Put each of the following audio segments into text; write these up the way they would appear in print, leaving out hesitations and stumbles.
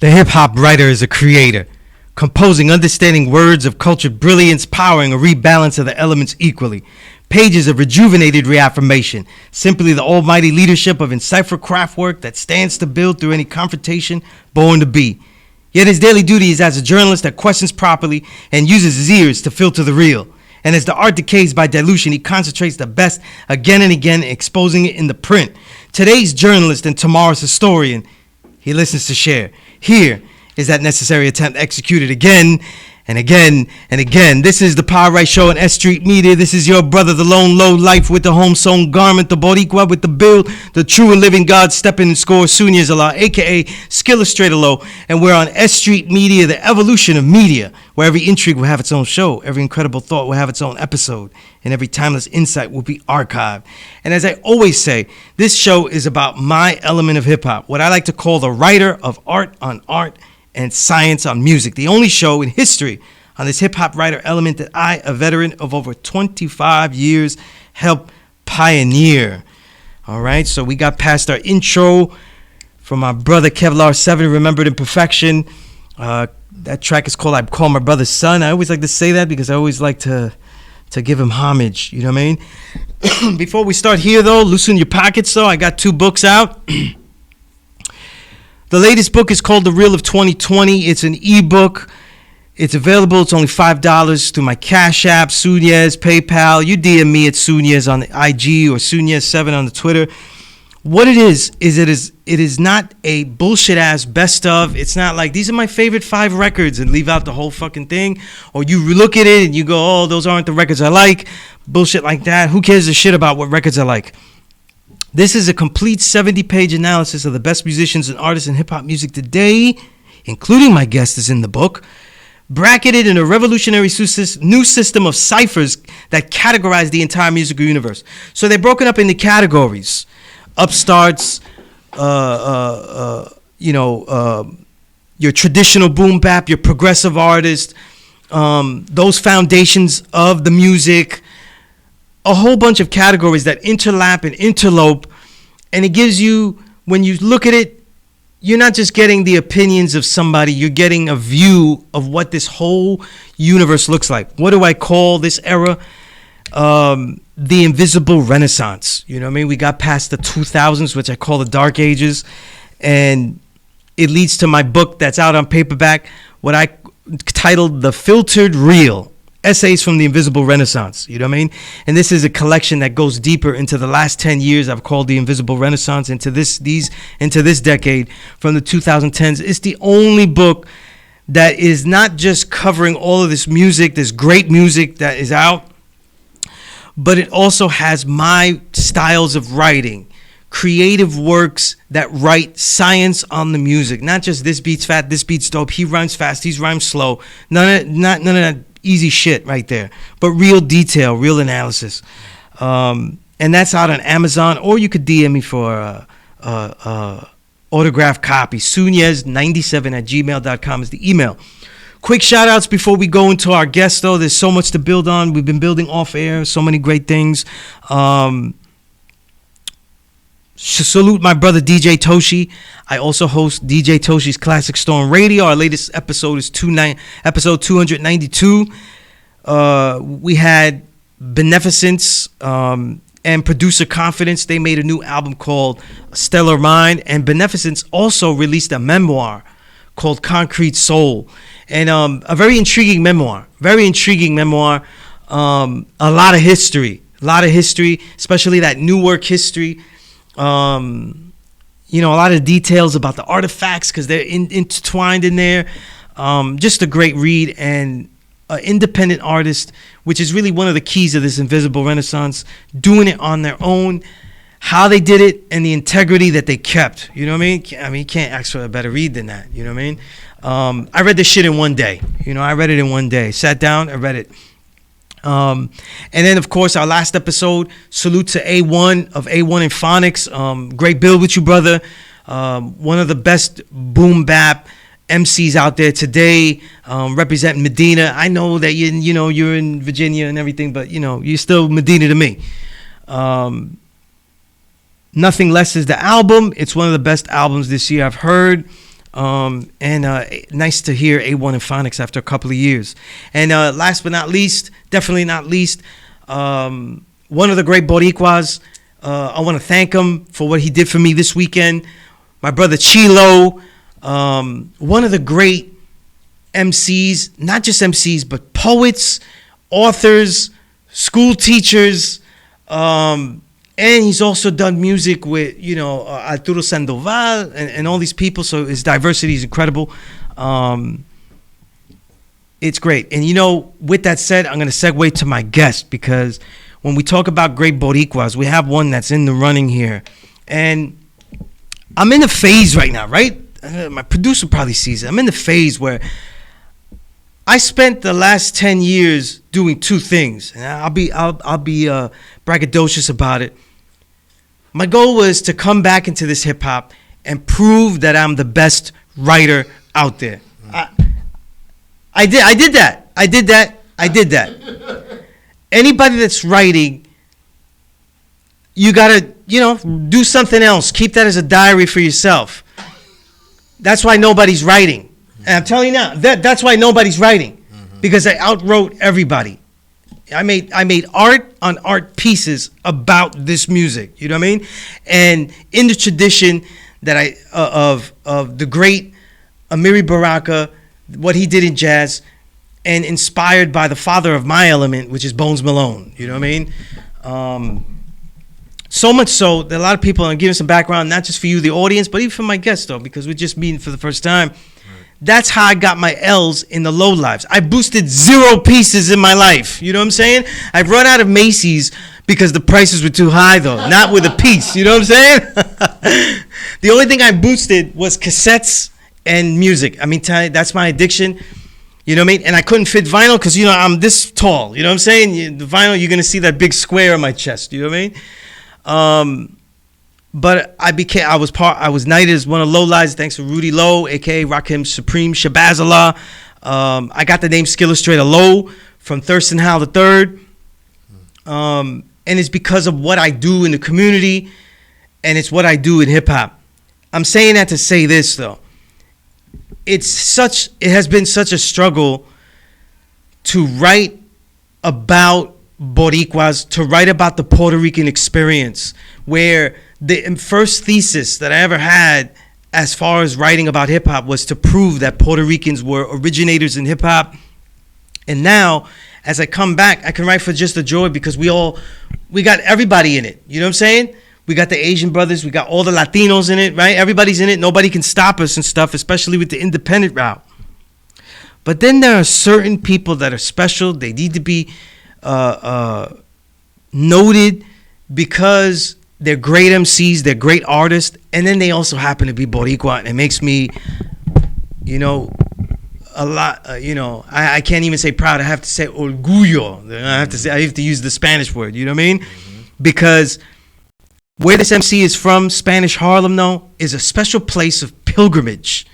The hip-hop writer is a creator, composing understanding words of cultured brilliance, powering a rebalance of the elements equally. Pages of rejuvenated reaffirmation, simply the almighty leadership of enciphered craftwork that stands to build through any confrontation born to be. Yet his daily duty is as a journalist that questions properly and uses his ears to filter the real. And as the art decays by dilution, he concentrates the best again and again, exposing it in the print. Today's journalist and tomorrow's historian, he listens to share. Here is that necessary attempt executed again and again and again. This is the Power Right Show on S.STREET Media. This is your brother, the lone low life with the home sewn garment, the Boricua with the build, the true and living God stepping and score, Sunyas Allah, aka Skillustrator Low. And we're on S.STREET Media, the evolution of media, where every intrigue will have its own show, every incredible thought will have its own episode, and every timeless insight will be archived. And as I always say, this show is about my element of hip hop, what I like to call the writer of art on art and science on music, the only show in history on this hip-hop writer element that I, a veteran of over 25 years, helped pioneer. All right, so we got past our intro from my brother Kevlar 7, Remembered in Perfection. That track is called I Call My Brother's Son. I always like to say that because I always like to give him homage, you know what I mean? Before we start here, though, loosen your pockets, though. I got 2 books out. The latest book is called The Real of 2020. It's an ebook. It's available. It's only $5 through my Cash App, Sunyas, PayPal. You DM me at Sunyas on the IG or Sunyas7 on the Twitter. What it is not a bullshit ass best of. It's not like these are my favorite 5 records and leave out the whole fucking thing. Or you look at it and you go, oh, those aren't the records I like. Bullshit like that. Who cares a shit about what records I like? This is a complete 70-page analysis of the best musicians and artists in hip-hop music today, including my guest is in the book, bracketed in a revolutionary new system of ciphers that categorize the entire musical universe. So they're broken up into categories: upstarts, your traditional boom bap, your progressive artist, those foundations of the music. A whole bunch of categories that interlap and interlope, and it gives you, when you look at it, you're not just getting the opinions of somebody, you're getting a view of what this whole universe looks like. What do I call this era? The invisible renaissance. You know what I mean? We got past the 2000s, which I call the dark ages, and it leads to my book that's out on paperback, what I titled The Filtered Real. Essays from the Invisible Renaissance, you know what I mean? And this is a collection that goes deeper into the last 10 years. I've called the Invisible Renaissance into this decade from the 2010s. It's the only book that is not just covering all of this music, this great music that is out, but it also has my styles of writing, creative works that write science on the music. Not just this beat's fat, this beat's dope, he rhymes fast, he rhymes slow. None of that easy shit right there, but real detail, real analysis. And that's out on Amazon, or you could DM me for autographed copy. Sunyas97@gmail.com is the email. Quick shout outs before we go into our guests, though. There's so much to build on. We've been building off air, so many great things. Salute my brother DJ Toshi. I also host DJ Toshi's Classic Storm Radio. Our latest episode is episode 292. We had Beneficence and Producer Confidence. They made a new album called Stellar Mind, and Beneficence also released a memoir called Concrete Soul, and a very intriguing memoir. A lot of history, especially that Newark history. A lot of details about the artifacts because they're intertwined in there. Just a great read, and an independent artist, which is really one of the keys of this invisible renaissance, doing it on their own, how they did it, and the integrity that they kept. You know what I mean? You can't ask for a better read than that. You know what I mean? I read this shit in one day. I read it in one day. Sat down, I read it. And then, of course, our last episode, salute to A1 of A1 and Phonics. Great build with you, brother. One of the best boom bap MCs out there today, representing Medina. I know that you're in Virginia and everything, but you're still Medina to me. Nothing Less is the album. It's one of the best albums this year I've heard. Nice to hear A1 and Phonics after a couple of years. And last but not least, definitely not least, one of the great Boricuas. I want to thank him for what he did for me this weekend. My brother Chilo, one of the great MCs, not just MCs, but poets, authors, school teachers, and he's also done music with, Arturo Sandoval and all these people. So his diversity is incredible. It's great. And, with that said, I'm going to segue to my guest, because when we talk about great Boricuas, we have one that's in the running here. And I'm in a phase right now, right? My producer probably sees it. I'm in the phase where I spent the last 10 years doing two things, and I'll be braggadocious about it. My goal was to come back into this hip hop and prove that I'm the best writer out there. I did that. Anybody that's writing, you gotta, do something else. Keep that as a diary for yourself. That's why nobody's writing. And I'm telling you now, that's why nobody's writing, because I outwrote everybody. I made art on art pieces about this music. You know what I mean? And in the tradition that of the great Amiri Baraka, what he did in jazz, and inspired by the father of my element, which is Bones Malone. You know what I mean? So much so that a lot of people, I'm giving some background, not just for you, the audience, but even for my guests, though, because we're just meeting for the first time. That's how I got my L's in the low lives. I boosted 0 pieces in my life. You know what I'm saying? I've run out of Macy's because the prices were too high, though. Not with a piece. You know what I'm saying? The only thing I boosted was cassettes and music. I mean, that's my addiction. You know what I mean? And I couldn't fit vinyl because, I'm this tall. You know what I'm saying? The vinyl, you're going to see that big square on my chest. You know what I mean? But I was knighted as one of Low Lives thanks to Rudy Lowe, a.k.a. Rakim Supreme Shabazallah. I got the name Skillustrator Low from Thurston Howell III. And it's because of what I do in the community, and it's what I do in hip-hop. I'm saying that to say this, though. It has been such a struggle to write about Boricuas, to write about the Puerto Rican experience, where the first thesis that I ever had as far as writing about hip-hop was to prove that Puerto Ricans were originators in hip-hop. And now, as I come back, I can write for just the joy, because we got everybody in it. You know what I'm saying? We got the Asian brothers, we got all the Latinos in it, right? Everybody's in it. Nobody can stop us and stuff, especially with the independent route. But then there are certain people that are special. They need to be noted because they're great MCs, they're great artists, and then they also happen to be Boricua, and it makes me, a lot. I can't even say proud. I have to say orgullo. I have to use the Spanish word. You know what I mean? Because where this MC is from, Spanish Harlem, though, is a special place of pilgrimage.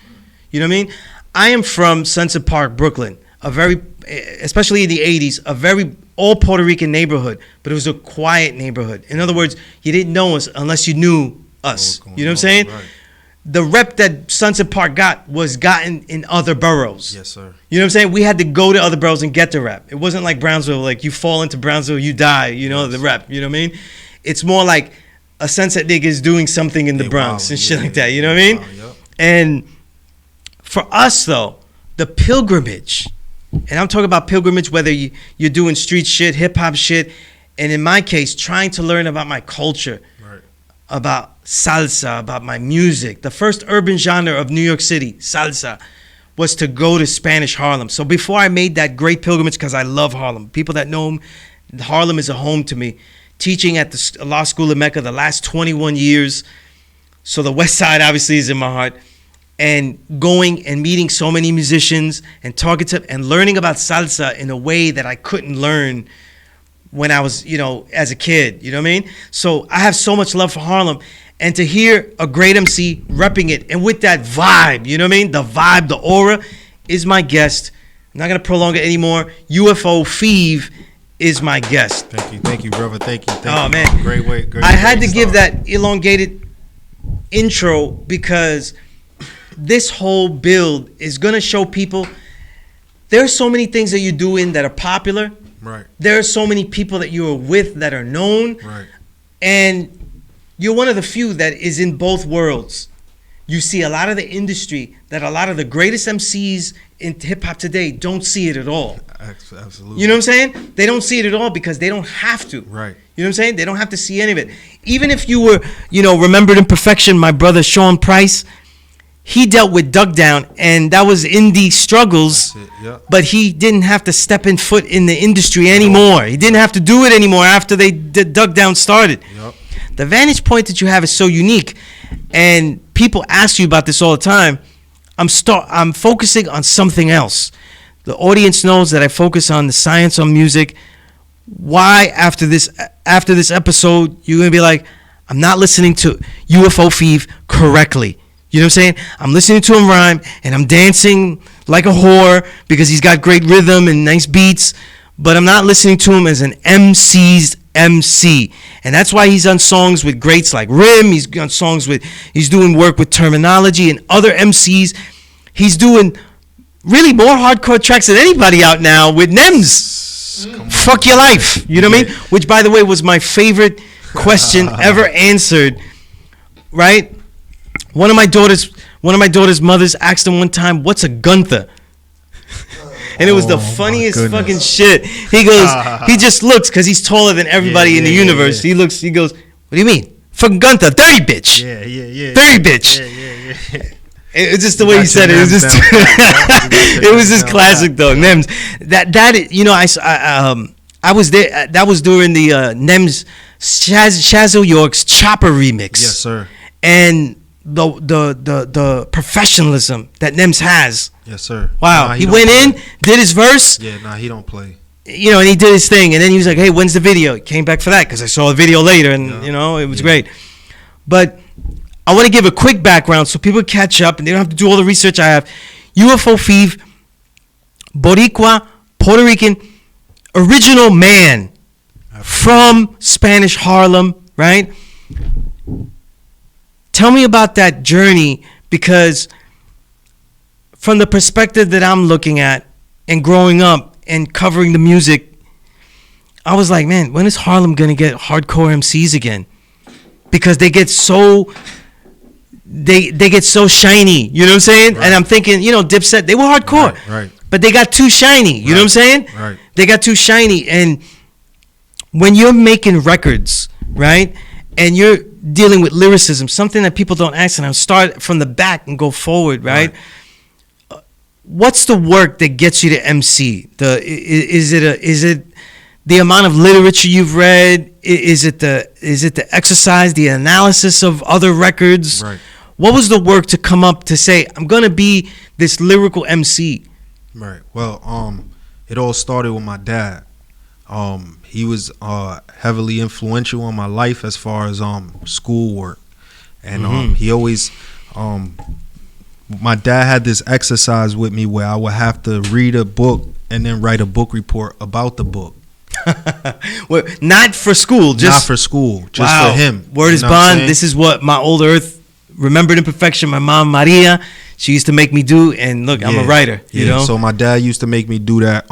You know what I mean? I am from Sunset Park, Brooklyn, especially in the 80s, a very all Puerto Rican neighborhood, but it was a quiet neighborhood. In other words, you didn't know us unless you knew us. You know what I'm saying? Right. The rep that Sunset Park got was gotten in other boroughs. Yes, sir. You know what I'm saying? We had to go to other boroughs and get the rep. It wasn't like Brownsville, like you fall into Brownsville, you die, the rep. You know what I mean? It's more like a Sunset nigga is doing something in the Bronx and shit like that. You know what I mean? Yep. And for us, though, the pilgrimage, and I'm talking about pilgrimage whether you're doing street shit, hip-hop shit, and in my case, trying to learn about my culture, right, about salsa, about my music. The first urban genre of New York City, salsa, was to go to Spanish Harlem. So before I made that great pilgrimage, because I love Harlem, people that know Harlem is a home to me. Teaching at the law school in Mecca the last 21 years. So the West Side obviously is in my heart. And going and meeting so many musicians and talking to and learning about salsa in a way that I couldn't learn when I was, as a kid. You know what I mean? So I have so much love for Harlem. And to hear a great MC repping it and with that vibe, you know what I mean? The vibe, the aura is my guest. I'm not going to prolong it anymore. UFO Feeve is my guest. Thank you, brother. Thank you. Man, great way. I had to give that elongated intro because this whole build is going to show people there are so many things that you're doing that are popular. Right. There are so many people that you are with that are known. Right. And you're one of the few that is in both worlds. You see a lot of the industry that a lot of the greatest MCs in hip hop today don't see it at all. Absolutely. You know what I'm saying? They don't see it at all because they don't have to. Right. You know what I'm saying? They don't have to see any of it. Even if you were, Remembered in Perfection, my brother Sean Price, he dealt with Dug Down, and that was indie struggles. That's it, yeah. But he didn't have to step in foot in the industry anymore. He didn't have to do it anymore after Dug Down started. Yep. The vantage point that you have is so unique, and people ask you about this all the time. I'm focusing on something else. The audience knows that I focus on the science on music. Why after this episode you're gonna be like, I'm not listening to UFO Feeve correctly. You know what I'm saying? I'm listening to him rhyme and I'm dancing like a whore because he's got great rhythm and nice beats, but I'm not listening to him as an MC's MC. And that's why he's on songs with greats like Rim. He's doing work with Terminology and other MCs. He's doing really more hardcore tracks than anybody out now with Nems. Fuck your life. You know what I mean? Which, by the way, was my favorite question ever answered. Right? One of my daughter's mothers asked him one time, "What's a Gunther?" And it was the funniest fucking shit. He goes, he just looks, because he's taller than everybody in the universe. Yeah. He goes, "What do you mean? Fucking Gunther, 30 bitch. Yeah. 30 bitch." Yeah. It was just the way he said it. It was just, it was just classic though. Nems. I was there. That was during the Nems Shazzo York's Chopper remix. Yes, sir. And the professionalism that Nems has. Yes, sir. Wow. He went in, did his verse. Yeah, he don't play. And he did his thing, and then he was like, "Hey, when's the video?" He came back for that because I saw the video later, and it was great. But I want to give a quick background so people catch up and they don't have to do all the research I have. UFO Feeve, Boricua, Puerto Rican, original man from Spanish Harlem, right? Tell me about that journey, because from the perspective that I'm looking at and growing up and covering the music, I was like, man, when is Harlem going to get hardcore MCs again? Because they get so... They get so shiny, you know what I'm saying? Right. And I'm thinking, Dipset, they were hardcore, right. But they got too shiny, you know what I'm saying? Right. They got too shiny, and when you're making records, right, and you're dealing with lyricism, something that people don't ask, and I'll start from the back and go forward, right? What's the work that gets you to MC? Is it the amount of literature you've read? Is it the exercise, the analysis of other records? Right. What was the work to come up to say, I'm going to be this lyrical MC? Right. Well, it all started with my dad. He was heavily influential on my life as far as schoolwork. And he always, my dad had this exercise with me where I would have to read a book and then write a book report about the book. Well, not for school, just for him. Word is bond. This is what my old earth Remembered in Perfection, my mom Maria, she used to make me do, and look, I'm a writer, you know. So my dad used to make me do that.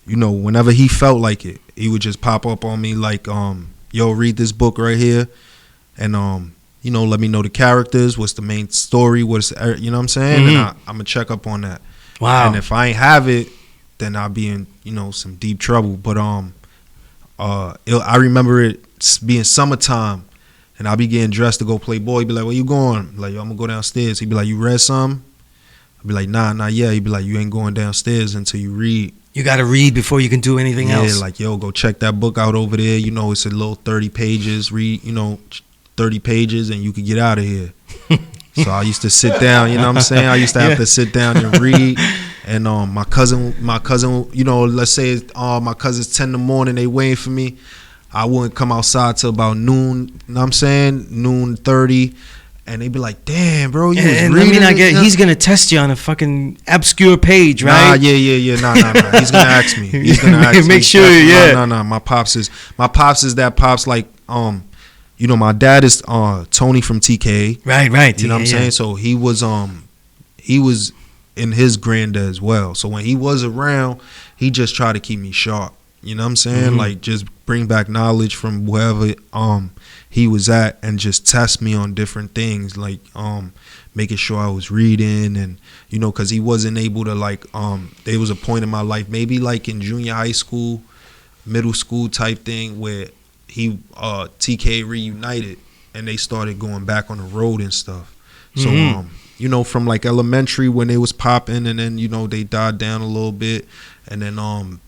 Whenever he felt like it, he would just pop up on me like, yo, read this book right here, and let me know the characters, what's the main story, what I'm saying, and I'm gonna check up on that. Wow. And if I ain't have it, then I'll be in some deep trouble. But I remember it being summertime, and I'll be getting dressed to go play ball. He'd be like, "Where you going?" I'm like, "Yo, I'm gonna go downstairs." He'd be like, "You read some?" I'd be like, "Nah, not yet." He'd be like, "You ain't going downstairs until you read. You gotta read before you can do anything else." Yeah, like, yo, go check that book out over there. It's a little 30 pages. Read, 30 pages, and you could get out of here. So I used to sit down. You know what I'm saying? I used to have to sit down and read. And my cousin, let's say my cousin's 10 in the morning, they waiting for me. I wouldn't come outside till about noon. You know what I'm saying? Noon 30. And they'd be like, "Damn, bro, you was reading." Let me not get. He's gonna test you on a fucking obscure page, right? Nah, yeah. Nah. He's gonna ask me. He's gonna ask me. Make sure, yeah. No. My pops is that pops like you know, my dad is Tony from TK. Right. You know what I'm saying? So he was in his granddad as well. So when he was around, he just tried to keep me sharp. You know what I'm saying? Like just bring back knowledge from wherever he was at and just test me on different things, like making sure I was reading, and you know, because he wasn't able to, like there was a point in my life, maybe like in junior high school, middle school type thing, where he TK reunited and they started going back on the road and stuff. So you know, from like elementary when they was popping, and then you know they died down a little bit, and then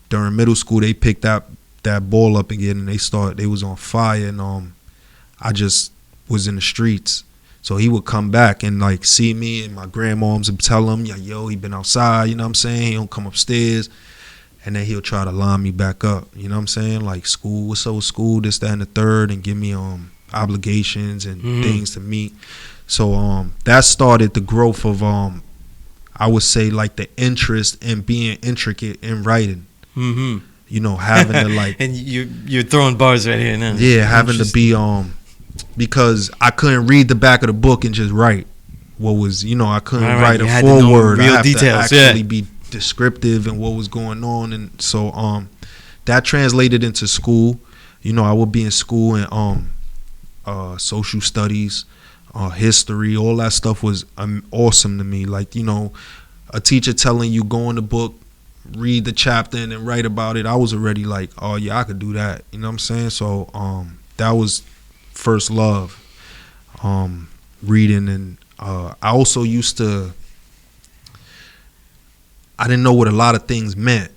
during middle school they picked that ball up again, and they was on fire, and I just was in the streets. So he would come back and like see me, and my grandmoms would tell him, yeah, yo, he been outside, you know what I'm saying? He don't come upstairs. And then he'll try to line me back up, you know what I'm saying? Like school, what's up with school, this, that, and the third, and give me obligations and things to meet. So that started the growth of I would say like the interest in being intricate in writing. You know, having to like and you're throwing bars right here now. Yeah, having to be because I couldn't read the back of the book and just write what was, you know, I couldn't write a foreword. I have details, to actually be descriptive and what was going on, and so that translated into school. You know, I would be in school and social studies, history, all that stuff was awesome to me. Like, you know, a teacher telling you go in the book, read the chapter, and then write about it. I was already like, oh yeah, I could do that. You know what I'm saying? So that was first love, reading. And I also used to, I didn't know what a lot of things meant.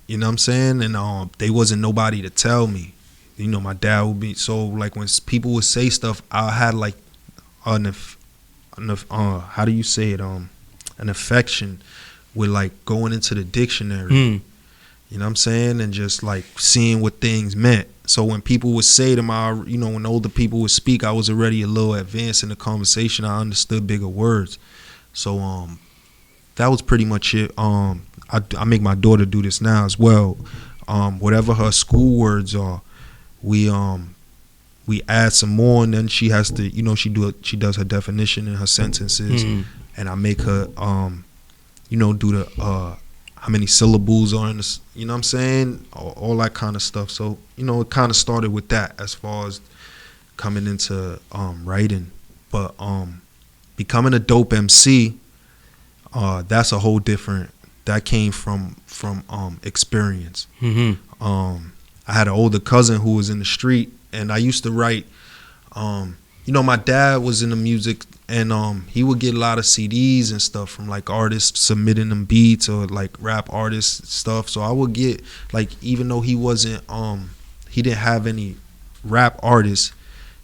You know what I'm saying? And there wasn't nobody to tell me. You know, my dad would be, so like when people would say stuff, I had like how do you say it? An affection with like going into the dictionary. You know what I'm saying? And just like seeing what things meant. So when people would say them, you know, when older people would speak, I was already a little advanced in the conversation. I understood bigger words. So that was pretty much it. I make my daughter do this now as well. Whatever her school words are, we add some more, and then she has to, you know, she does her definition in her sentences, and I make her, you know, do the how many syllables are in this, you know what I'm saying, all that kind of stuff. So, you know, it kind of started with that as far as coming into writing, but becoming a dope MC, that's a whole different. That came from experience. I had an older cousin who was in the street, and I used to write. You know, my dad was in the music, and he would get a lot of CDs and stuff from like artists submitting them beats or like rap artists stuff. So I would get like, even though he wasn't, he didn't have any rap artists,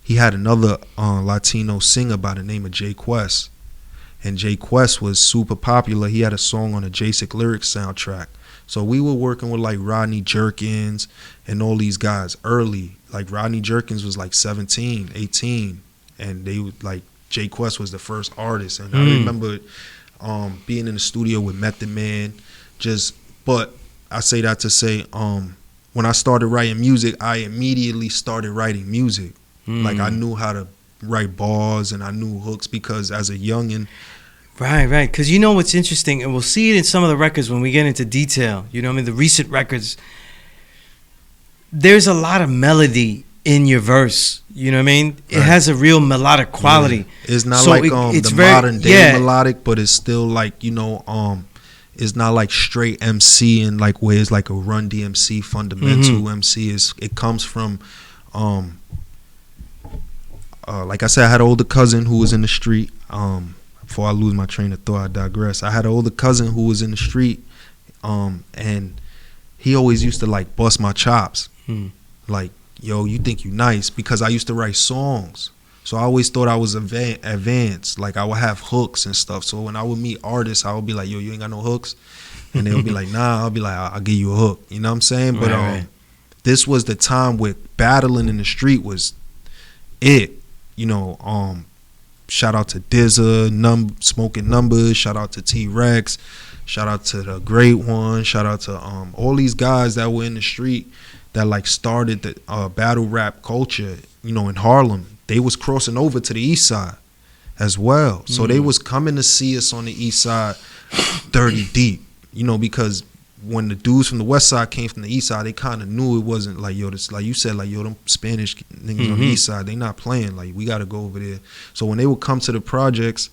he had another Latino singer by the name of Jay Quest. And Jay Quest was super popular. He had a song on the Jasic Lyrics soundtrack. So we were working with like Rodney Jerkins and all these guys early. Like Rodney Jerkins was like 17, 18. And they would like, Jay Quest was the first artist. And I remember being in the studio with Method Man. But I say that to say, when I started writing music, I immediately started writing music. Like I knew how to write bars and I knew hooks because as a youngin'. Right. Because you know what's interesting, and we'll see it in some of the records when we get into detail. You know what I mean? The recent records, there's a lot of melody in your verse. You know what I mean? It has a real melodic quality. Yeah. It's not like it's the modern day melodic, but it's still like, you know, it's not like straight MC and like where it's like a Run DMC fundamental MC. It comes from, like I said, I had an older cousin who was in the street. Before I lose my train of thought, I digress. I had an older cousin who was in the street, and he always used to like bust my chops. Like, yo, you think you nice? Because I used to write songs. So I always thought I was advanced. Like I would have hooks and stuff. So when I would meet artists, I would be like, yo, you ain't got no hooks? And they'll be like, nah. I'll be like, I'll give you a hook. You know what I'm saying? But this was the time where battling in the street was it. You know, shout out to Dizza, Smoking Numbers, shout out to T-Rex, shout out to the Great One, shout out to all these guys that were in the street that like started the battle rap culture. in Harlem, they was crossing over to the east side as well. So they was coming to see us on the east side 30 deep, because when the dudes from the west side came from the east side, they kind of knew it wasn't like, yo, this, like you said, like, yo, them Spanish niggas on the east side, they not playing. Like, we got to go over there. So when they would come to the projects,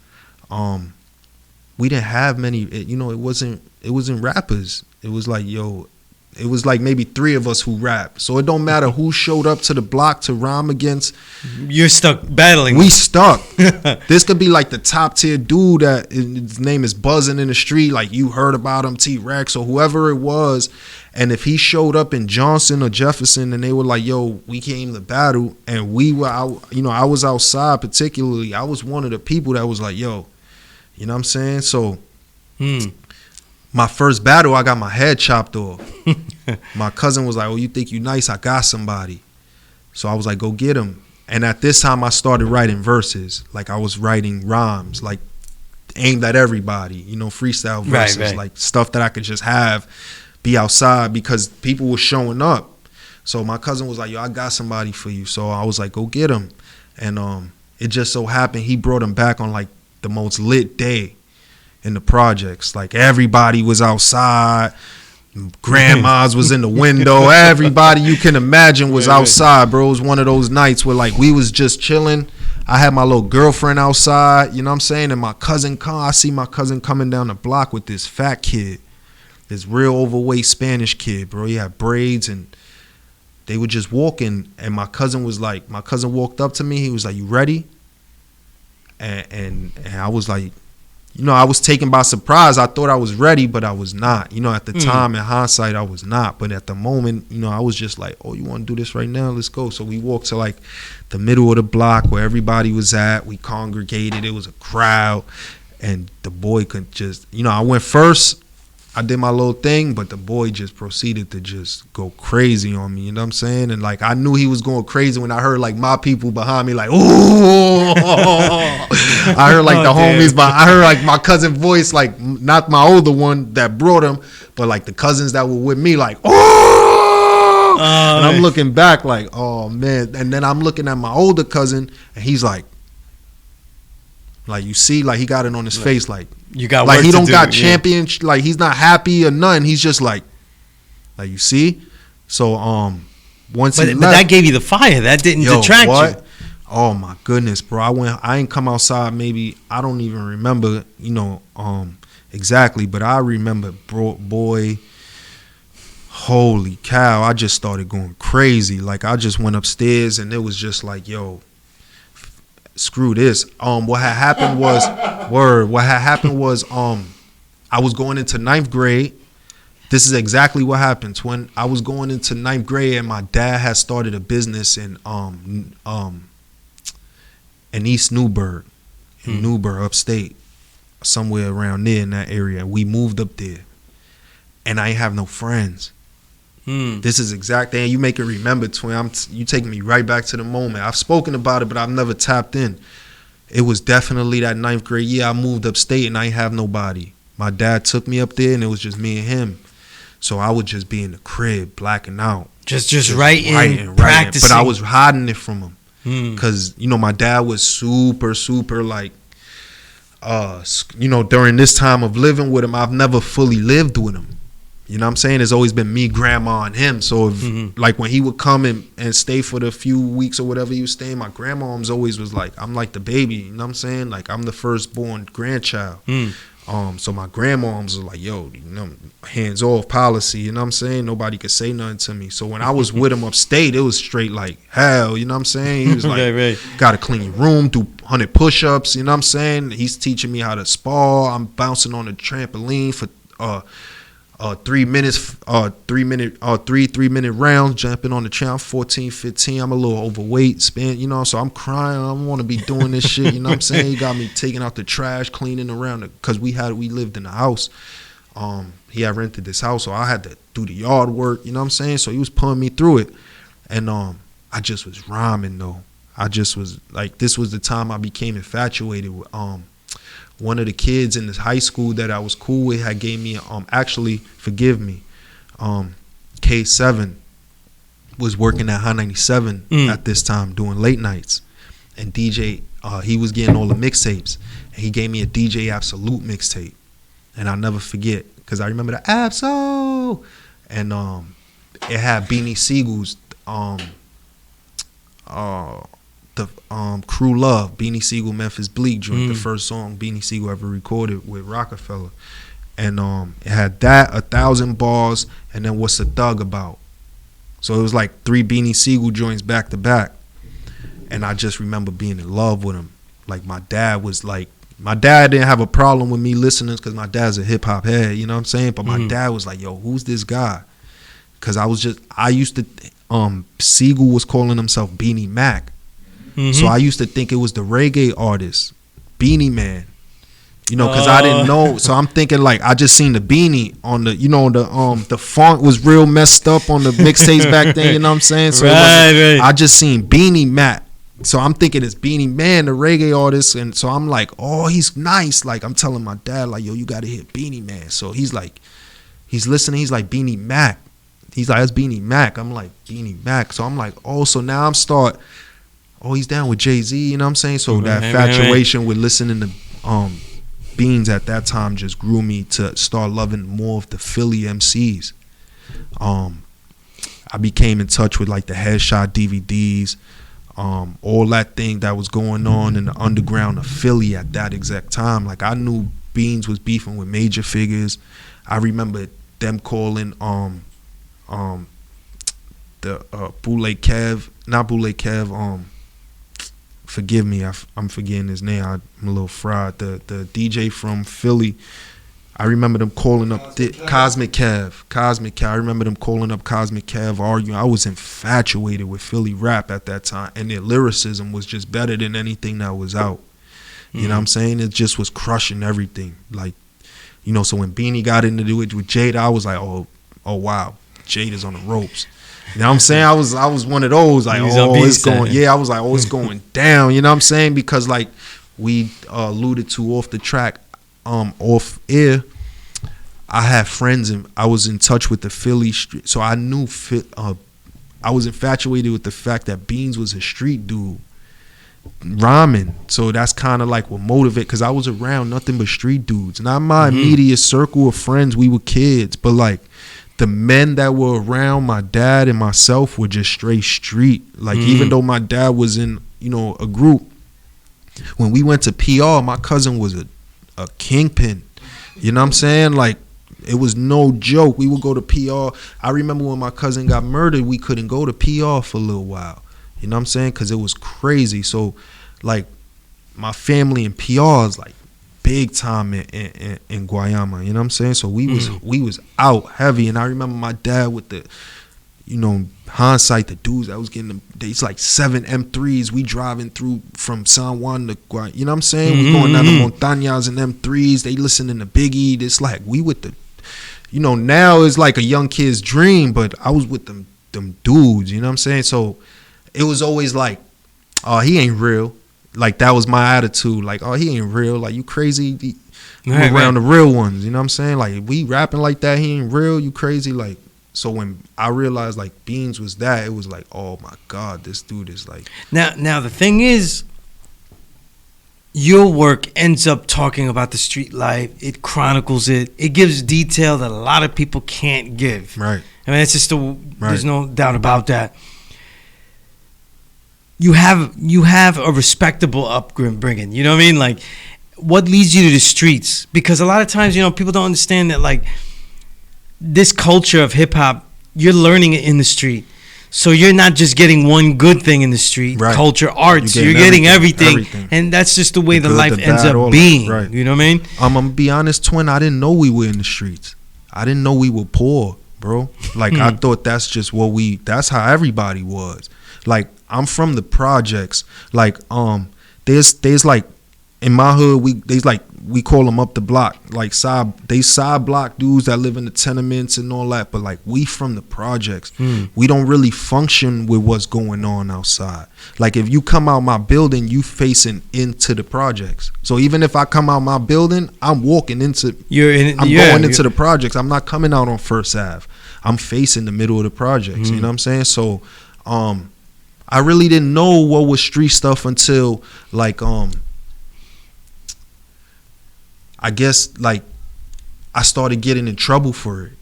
we didn't have many, it wasn't rappers. It was like, yo, it was like maybe 3 of us who rap. So it don't matter who showed up to the block to rhyme against. You're stuck battling. We stuck. This could be like the top tier dude that his name is buzzing in the street. Like, you heard about him, T-Rex or whoever it was. And if he showed up in Johnson or Jefferson and they were like, yo, we came to battle, and we were out, I was outside particularly. I was one of the people that was like, yo, you know what I'm saying? So my first battle, I got my head chopped off. My cousin was like, oh, you think you nice? I got somebody. So I was like, go get him. And at this time, I started writing verses. Like, I was writing rhymes, like, aimed at everybody, freestyle verses, right. like stuff that I could just have, be outside, because people were showing up. So my cousin was like, yo, I got somebody for you. So I was like, go get him. And it just so happened he brought him back on, like, the most lit day in the projects. Like, everybody was outside. Grandmas was in the window. Everybody you can imagine was outside, bro. It was one of those nights where, like, we was just chilling. I had my little girlfriend outside, you know what I'm saying? And my cousin I see my cousin coming down the block with this fat kid, this real overweight Spanish kid, bro. He had braids, and they were just walking. And my cousin walked up to me. He was like, you ready? And I was like, I was taken by surprise. I thought I was ready, but I was not. At the time, in hindsight, I was not. But at the moment, I was just like, oh, you want to do this right now? Let's go. So we walked to, like, the middle of the block where everybody was at. We congregated. It was a crowd. And the boy could just, I went first. I did my little thing, but the boy just proceeded to just go crazy on me, you know what I'm saying? And, like, I knew he was going crazy when I heard, like, my people behind me, like, ooh. I heard, like, the homies, but I heard, like, my cousin voice, like, not my older one that brought him, but, like, the cousins that were with me, like, oh. And I'm looking back, like, oh, man. And then I'm looking at my older cousin, and he's like, you see, like, he got it on his face, like, you got like, work he don't to got do, champion, like, he's not happy or nothing. He's just like, you see. So once he left, but that gave you the fire. That didn't detract you. Oh my goodness, bro! I ain't come outside. Maybe I don't even remember, exactly, but I remember, bro, boy. Holy cow! I just started going crazy. Like, I just went upstairs, and it was just like, yo. Screw this. What had happened was I was going into 9th grade. This is exactly what happened. When I was going into 9th grade, and my dad had started a business in East Newburgh, in Newburgh, upstate, somewhere around there in that area. We moved up there, and I ain't have no friends. This is exactly, and you make it remember, twin. You taking me right back to the moment. I've spoken about it, but I've never tapped in. It was definitely that 9th grade year I moved upstate, and I ain't have nobody. My dad took me up there, and it was just me and him. So I would just be in the crib, blacking out. Just writing, practicing. But I was hiding it from him. Because, my dad was super, super, like, during this time of living with him, I've never fully lived with him. You know what I'm saying? It's always been me, grandma, and him. So, if, like, when he would come and stay for the few weeks or whatever he was staying, my grandmom's always was like, I'm like the baby. You know what I'm saying? Like, I'm the firstborn grandchild. So my grandmom's was like, yo, hands off policy. You know what I'm saying? Nobody could say nothing to me. So when I was with him upstate, it was straight like hell. You know what I'm saying? He was like, right. Got to clean your room, do 100 push-ups. You know what I'm saying? He's teaching me how to spar. I'm bouncing on the trampoline for 3 minutes, 3-minute rounds, jumping on the tramp, 14, 15. I'm a little overweight, so I'm crying. I don't want to be doing this shit. You know what I'm saying? He got me taking out the trash, cleaning around because we lived in the house. He had rented this house, so I had to do the yard work. You know what I'm saying? So he was pulling me through it, and I just was rhyming though. I just was like, this was the time I became infatuated with one of the kids in this high school that I was cool with had gave me actually, forgive me, K7. was working at High 97 at this time doing late nights, and DJ he was getting all the mixtapes, and he gave me a DJ Absolute mixtape, and I'll never forget because I remember the Absol, and it had Beanie Siegel's the Crew Love, Beanie Siegel Memphis Bleak joint, the first song Beanie Siegel ever recorded with Rockefeller, and it had that, 1,000 Bars, and then What's a Thug About. So it was like 3 Beanie Siegel joints back to back, and I just remember being in love with him. Like my dad didn't have a problem with me listening because my dad's a hip hop head, you know what I'm saying? But my dad was like, yo, who's this guy? Because I used to, Siegel was calling himself Beanie Mac. So I used to think it was the reggae artist, Beanie Man. You know, because I didn't know. So I'm thinking like I just seen the beanie on the, you know, the font was real messed up on the mixtapes back then, you know what I'm saying? So right. I just seen Beanie Mac. So I'm thinking it's Beanie Man, the reggae artist, and so I'm like, oh, he's nice. Like I'm telling my dad, like, yo, you gotta hit Beanie Man. So he's like, he's listening, he's like Beanie Mac. He's like, that's Beanie Mac. I'm like, Beanie Mac. So I'm like, oh, so now he's down with Jay-Z, you know what I'm saying? So that infatuation with listening to Beans at that time just grew me to start loving more of the Philly MCs. I became in touch with like the Headshot DVDs, all that thing that was going on in the underground of Philly at that exact time. Like I knew Beans was beefing with major figures. I remember them calling the Boule Kev, not Boule Kev, forgive me, I'm forgetting his name. I'm a little fried. The DJ from Philly, I remember them calling up Cosmic Kev. I remember them calling up Cosmic Kev, arguing. I was infatuated with Philly rap at that time, and their lyricism was just better than anything that was out. You know what I'm saying? It just was crushing everything. Like, you know, so when Beanie got into it with Jada, I was like, oh wow, Jada's on the ropes. You know what I'm saying? I was one of those, like, it's going, I was like, it's going down, you know what I'm saying? Because like we alluded to off the track, off air, I had friends and I was in touch with the Philly street, so I knew I was infatuated with the fact that Beans was a street dude rhyming. So that's kind of like what motivated, because I was around nothing but street dudes. Not my immediate circle of friends, we were kids, but like the men that were around my dad and myself were just straight street. Like even though my dad was in, you know, a group, when we went to PR, my cousin was a kingpin. You know what I'm saying? Like it was no joke. We would go to PR. I remember when my cousin got murdered, we couldn't go to PR for a little while. You know what I'm saying? Because it was crazy. So like my family in PR is like big time in Guayama, you know what I'm saying? So we was out heavy, and I remember my dad with the, you know, hindsight, the dudes that was getting it's like 7 M3s. We driving through from San Juan to Guayama, you know what I'm saying? We going down the montañas and M3s. They listening to Biggie. It's like we with the, you know, now it's like a young kid's dream, but I was with them dudes, you know what I'm saying? So it was always like, oh, he ain't real. Like that was my attitude. Like, oh, he ain't real. Like, you crazy? Around the real ones. You know what I'm saying? Like, we rapping like that, he ain't real. You crazy? Like, so when I realized like Beans was that, it was like, oh my God, this dude is like. Now the thing is, your work ends up talking about the street life. It chronicles it. It gives detail that a lot of people can't give. Right. I mean, it's just there's no doubt about that. You have a respectable upbringing, you know what I mean? Like, what leads you to the streets? Because a lot of times, you know, people don't understand that, like, this culture of hip-hop, you're learning it in the street. So you're not just getting one good thing in the street, right. Culture, arts, you're getting everything. And that's just the way the life ends up being, right. You know what I mean? I'm going to be honest, Twin, I didn't know we were in the streets. I didn't know we were poor, bro. Like, I thought that's just that's how everybody was. Like, I'm from the projects. Like, there's like in my hood, we call them up the block. Like side block dudes that live in the tenements and all that. But like, we from the projects, we don't really function with what's going on outside. Like, if you come out my building, you facing into the projects. So even if I come out my building, I'm walking into. Going into the projects. I'm not coming out on First Ave. I'm facing the middle of the projects. You know what I'm saying? So I really didn't know what was street stuff until like I guess like I started getting in trouble for it.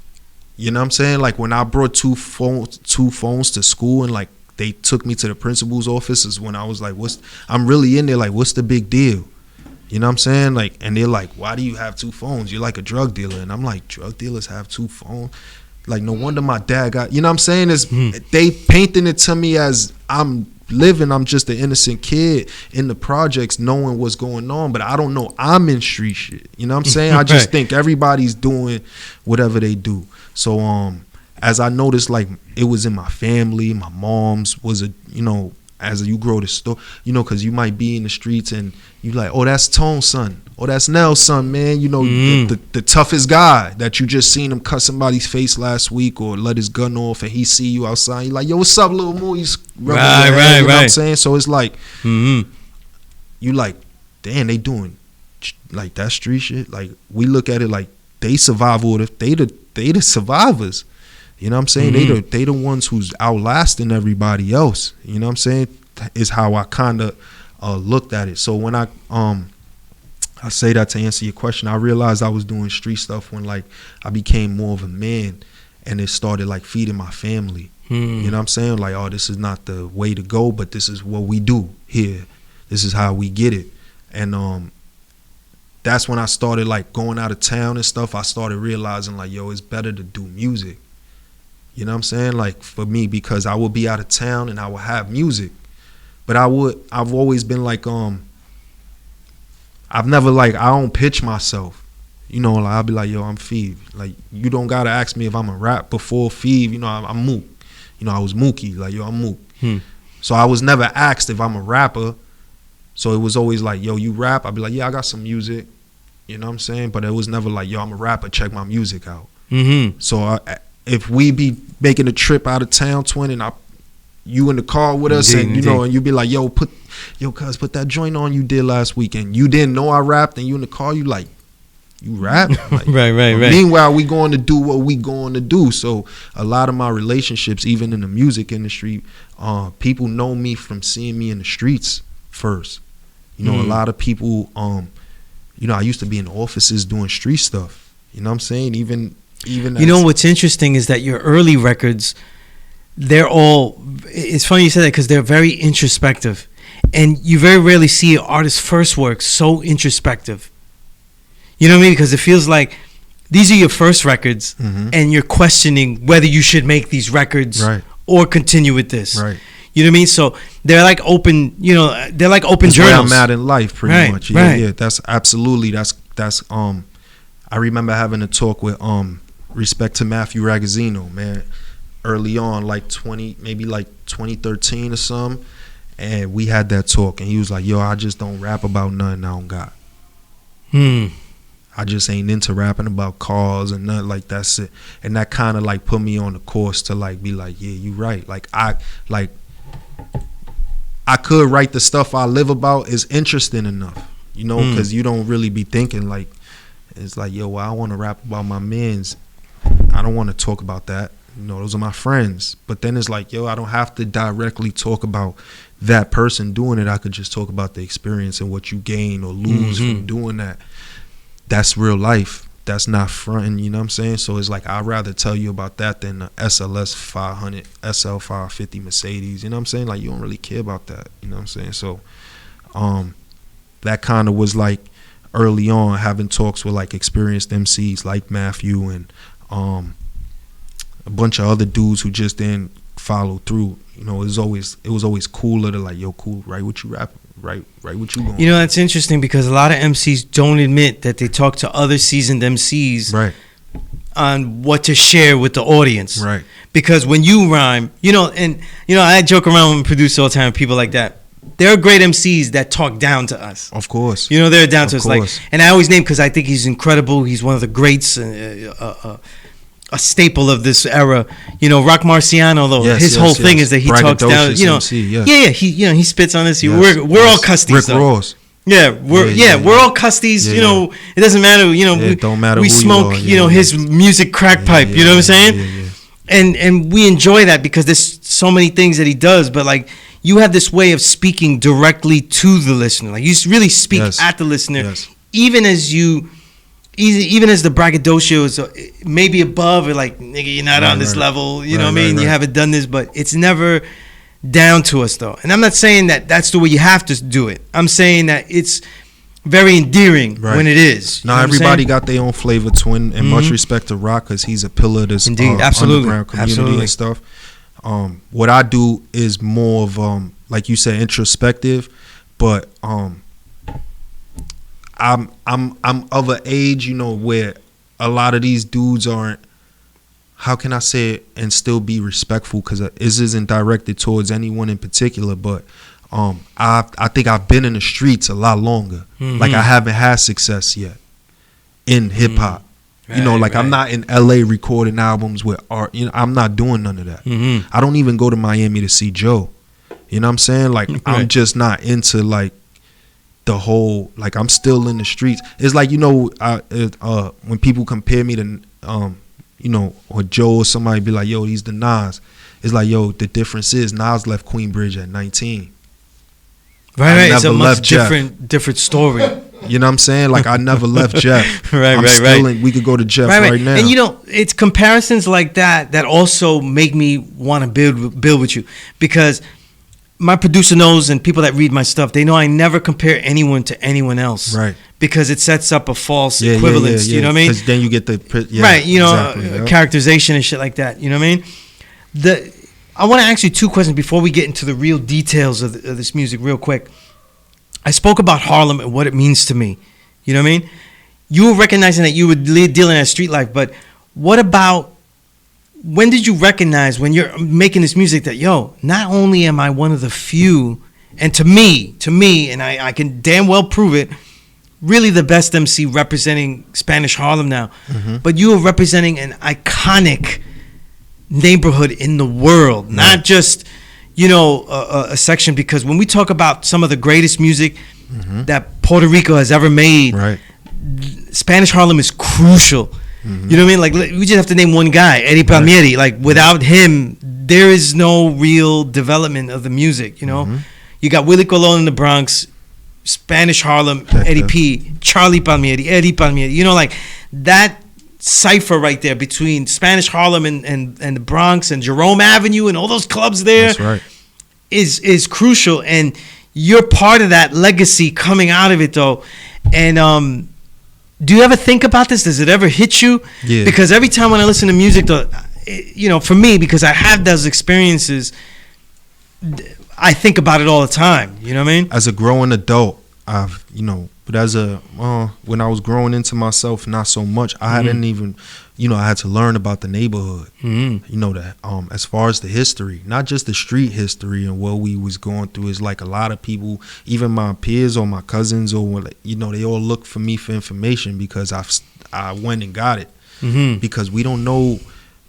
You know what I'm saying? Like when I brought two phones to school and like they took me to the principal's office is when I was like, I'm really in there like, what's the big deal? You know what I'm saying? Like, and they're like, why do you have 2 phones? You're like a drug dealer. And I'm like, drug dealers have 2 phones? Like, no wonder my dad got, you know what I'm saying? They painting it to me as I'm just an innocent kid in the projects knowing what's going on, but I don't know I'm in street shit. You know what I'm saying? I just think everybody's doing whatever they do. So as I noticed, like it was in my family, my mom's was as you grow the store, because you might be in the streets and you like, oh, that's Tone's son. Oh, that's Nell's son, man. The toughest guy that you just seen him cut somebody's face last week or let his gun off and he see you outside. You like, yo, what's up, little Moo? He's right. You know what I'm saying? So it's like, you like, damn, they doing like that street shit. Like we look at it like they survival. They the survivors. You know what I'm saying? They the ones who's outlasting everybody else. You know what I'm saying? Is how I kind of looked at it. So when I say that to answer your question, I realized I was doing street stuff when like I became more of a man and it started like feeding my family. You know what I'm saying? Like, oh, this is not the way to go, but this is what we do here. This is how we get it. And that's when I started like going out of town and stuff. I started realizing like, yo, it's better to do music. You know what I'm saying? Like for me, because I would be out of town and I would have music. But I've always been like, I've never like, I don't pitch myself. Like I'll be like, yo, I'm Feeve. Like you don't gotta ask me if I'm a rap before Feeve. I'm Mook. I was Mookie. Like, yo, I'm Mook. So I was never asked if I'm a rapper. So it was always like, yo, you rap? I'd be like, yeah, I got some music. You know what I'm saying? But it was never like, yo, I'm a rapper, check my music out. So if we be making a trip out of town, twin, and you in the car with us, and and you be like, yo, cuz put that joint on you did last weekend. You didn't know I rapped, and you in the car, you like, you rap? Like, right. Meanwhile, we going to do what we going to do. So a lot of my relationships, even in the music industry, people know me from seeing me in the streets first. A lot of people, I used to be in offices doing street stuff. You know what I'm saying? Even what's interesting is that your early records, it's funny you said that because they're very introspective. And you very rarely see an artist's first work so introspective. You know what I mean? Because it feels like these are your first records and you're questioning whether you should make these records or continue with this. Right. You know what I mean? So they're like open, they're like open that's journals. Where I'm at in life, pretty much. Yeah. That's absolutely, that's I remember having a talk with, respect to Matthew Ragazzino, man, early on, like 2013 or something. And we had that talk and he was like, yo, I just don't rap about nothing I don't got. I just ain't into rapping about cars and nothing like that's it. And that kind of like put me on the course to like be like, yeah, you right. Like I could write the stuff I live about is interesting enough, because you don't really be thinking like, it's like, yo, well, I want to rap about my mans. I don't want to talk about that. Those are my friends. But then it's like, yo, I don't have to directly talk about that person doing it. I could just talk about the experience and what you gain or lose from doing that. That's real life. That's not fronting, you know what I'm saying? So it's like, I'd rather tell you about that than the SLS 500, SL 550 Mercedes. You know what I'm saying? Like, you don't really care about that. You know what I'm saying? So that kind of was like early on having talks with like experienced MCs like Matthew and a bunch of other dudes who just didn't follow through. It was always cooler to like, yo, cool, write what you rap, write what you going. That's interesting because a lot of MCs don't admit that they talk to other seasoned MCs on what to share with the audience. Right. Because when you rhyme, I joke around with producers all the time, people like that. There are great MCs that talk down to us. Of course. They're down to us. Like, and I always name because I think he's incredible. He's one of the greats, a staple of this era. Rock Marciano, though, his whole thing is that he talks down. He spits on us. We're all custies. Rick Ross. We're all custies. It doesn't matter. It don't matter. We smoke. His music crack pipe. You know what I'm saying? and we enjoy that because there's so many things that he does. But like, you have this way of speaking directly to the listener. Like, you really speak at the listener, even as the braggadocio is maybe above, or like, nigga, you're not on this level. You know what I mean? You haven't done this, but it's never down to us though. And I'm not saying that that's the way you have to do it. I'm saying that it's very endearing when it is. Now everybody got their own flavor, Twin, and much respect to Rock because he's a pillar of this underground community and stuff. What I do is more of like you said, introspective, but I'm of an age, you know, where a lot of these dudes aren't, how can I say it and still be respectful, because this isn't directed towards anyone in particular, but I think I've been in the streets a lot longer. Like, I haven't had success yet in hip hop. You know, like, I'm not in LA recording albums with art. You know, I'm not doing none of that. I don't even go to Miami to see Joe. You know what I'm saying? Like, I'm just not into like the whole, like, I'm still in the streets. It's like, you know, when people compare me to you know, or Joe or somebody be like, yo, he's the Nas. It's like, yo, the difference is Nas left Queensbridge at 19. Right. It's a much different story. You know what I'm saying? Like, I never left Jeff. Right. We could go to Jeff right now. And you know, it's comparisons like that also make me want to build with you, because my producer knows, and people that read my stuff, they know I never compare anyone to anyone else. Right. Because it sets up a false equivalence. You know what I mean? Because then you get the you know, characterization and shit like that. You know what I mean? I want to ask you two questions before we get into the real details of this music real quick. I spoke about Harlem and what it means to me. You know what I mean? You were recognizing that you were dealing at street life, but what about, when did you recognize, when you're making this music, that, yo, not only am I one of the few, and to me, and I can damn well prove it, really the best MC representing Spanish Harlem now, but you are representing an iconic neighborhood in the world, not just, you know, a section, because when we talk about some of the greatest music that Puerto Rico has ever made, Spanish Harlem is crucial. You know what I mean? Like, we just have to name one guy, Eddie Palmieri. Like, without him, there is no real development of the music, you know? You got Willie Colon in the Bronx, Spanish Harlem, Eddie P, Charlie Palmieri, Eddie Palmieri. You know, like, that cipher right there between Spanish Harlem and the Bronx and Jerome Avenue and all those clubs there is crucial. And you're part of that legacy coming out of it, though. And do you ever think about this? Does it ever hit you? Yeah. Because every time when I listen to music, though, you know, for me, because I have those experiences, I think about it all the time. You know what I mean? As a growing adult, I've, you know, but as a when I was growing into myself, not so much. I hadn't even, you know, I had to learn about the neighborhood. You know, that as far as the history, not just the street history and what we was going through, is like a lot of people, even my peers or my cousins, or, you know, they all look for me for information because I went and got it. Because we don't know,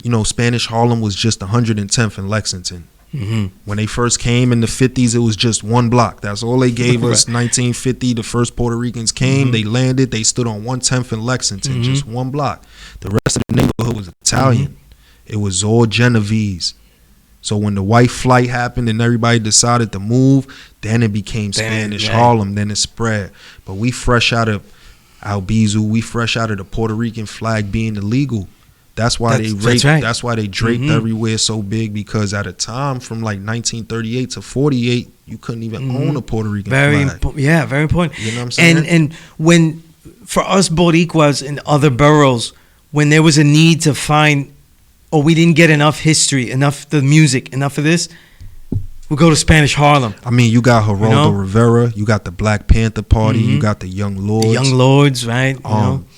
you know, Spanish Harlem was just 110th in Lexington. When they first came in the 50s, it was just one block. That's all they gave us. 1950, the first Puerto Ricans came, they landed, they stood on 110th in Lexington, just one block. The rest of the neighborhood was Italian. It was all Genovese. So when the white flight happened and everybody decided to move, then it became Spanish Harlem, then it spread. But we fresh out of Albizu, we fresh out of the Puerto Rican flag being illegal. That's why that's why they draped everywhere so big, because at a time from like 1938 to 48, you couldn't even own a Puerto Rican flag. Very important. You know what I'm saying? And when, for us Boricuas in other boroughs, when there was a need to find, or we didn't get enough history, enough the music, enough of this, we go to Spanish Harlem. I mean, you got Geraldo Rivera, you got the Black Panther Party, you got the Young Lords. The Young Lords, right?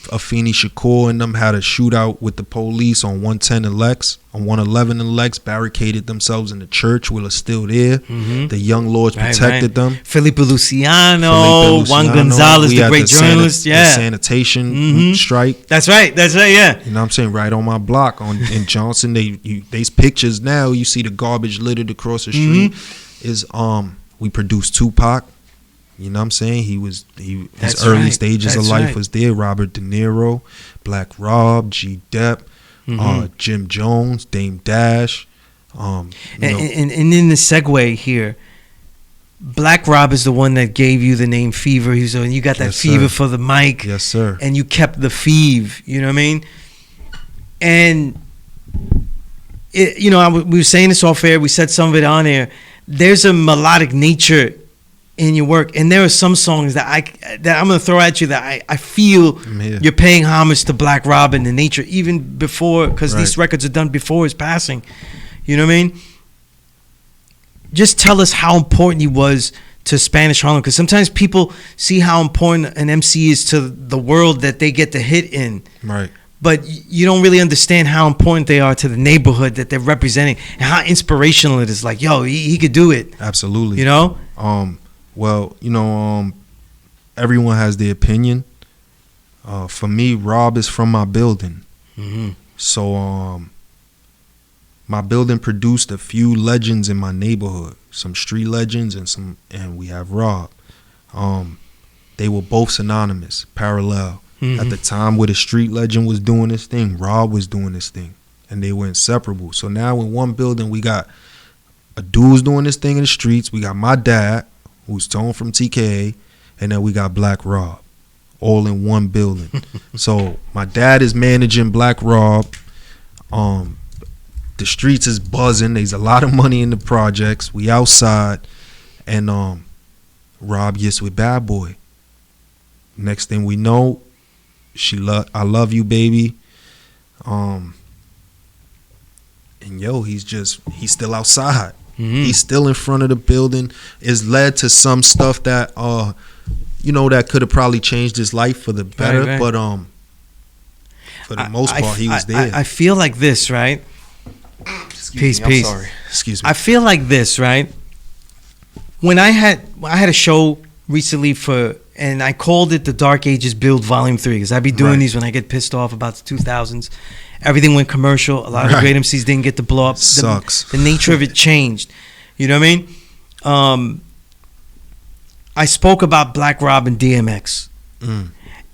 Afeni Shakur and them had a shootout with the police on 110 and Lex, on 111 and Lex, barricaded themselves in the church while it's still there. The Young Lords protected them. Felipe Luciano, Juan Gonzalez, the great journalist. The sanitation strike. That's right, yeah. You know what I'm saying? Right on my block in Johnson, they's pictures now. You see the garbage littered across the street. We produced Tupac. You know what I'm saying? His early stages of life was there. Robert De Niro, Black Rob, G. Depp, Jim Jones, Dame Dash. And in the segue here, Black Rob is the one that gave you the name Fever. And you got that fever for the mic. Yes, sir. And you kept the feeve. You know what I mean? And we were saying this off air. We said some of it on air. There's a melodic nature in your work, and there are some songs that I'm gonna throw at you that I feel you're paying homage to Black Rob and the nature even before, because these records are done before his passing. You know what I mean? Just tell us how important he was to Spanish Harlem, because sometimes people see how important an MC is to the world that they get to hit in. Right. But you don't really understand how important they are to the neighborhood that they're representing and how inspirational it is. Like, yo, he could do it. Absolutely. You know? Well, everyone has their opinion. For me, Rob is from my building. Mm-hmm. So, my building produced a few legends in my neighborhood, some street legends and we have Rob. They were both synonymous, parallel. Mm-hmm. At the time where the street legend was doing this thing, Rob was doing this thing, and they were inseparable. So now in one building, we got a dude's doing this thing in the streets. We got my dad, who's Tone from TKA, and then we got Black Rob, all in one building. So my dad is managing Black Rob. The streets is buzzing. There's a lot of money in the projects. We outside, and Rob gets with Bad Boy. Next thing we know, I love you, baby. And he's still outside. Mm-hmm. He's still in front of the building. It's led to some stuff that that could have probably changed his life for the better. Right. But for the most part, he was there. I feel like this, right? Excuse me, I'm sorry. Excuse me. I feel like this, right? When I had a show recently and I called it the Dark Ages Build Volume 3, because I'd be doing these when I get pissed off about the 2000s. Everything went commercial. A lot of the great MCs didn't get to blow up. Sucks. The nature of it changed. You know what I mean? I spoke about Black Rob and DMX.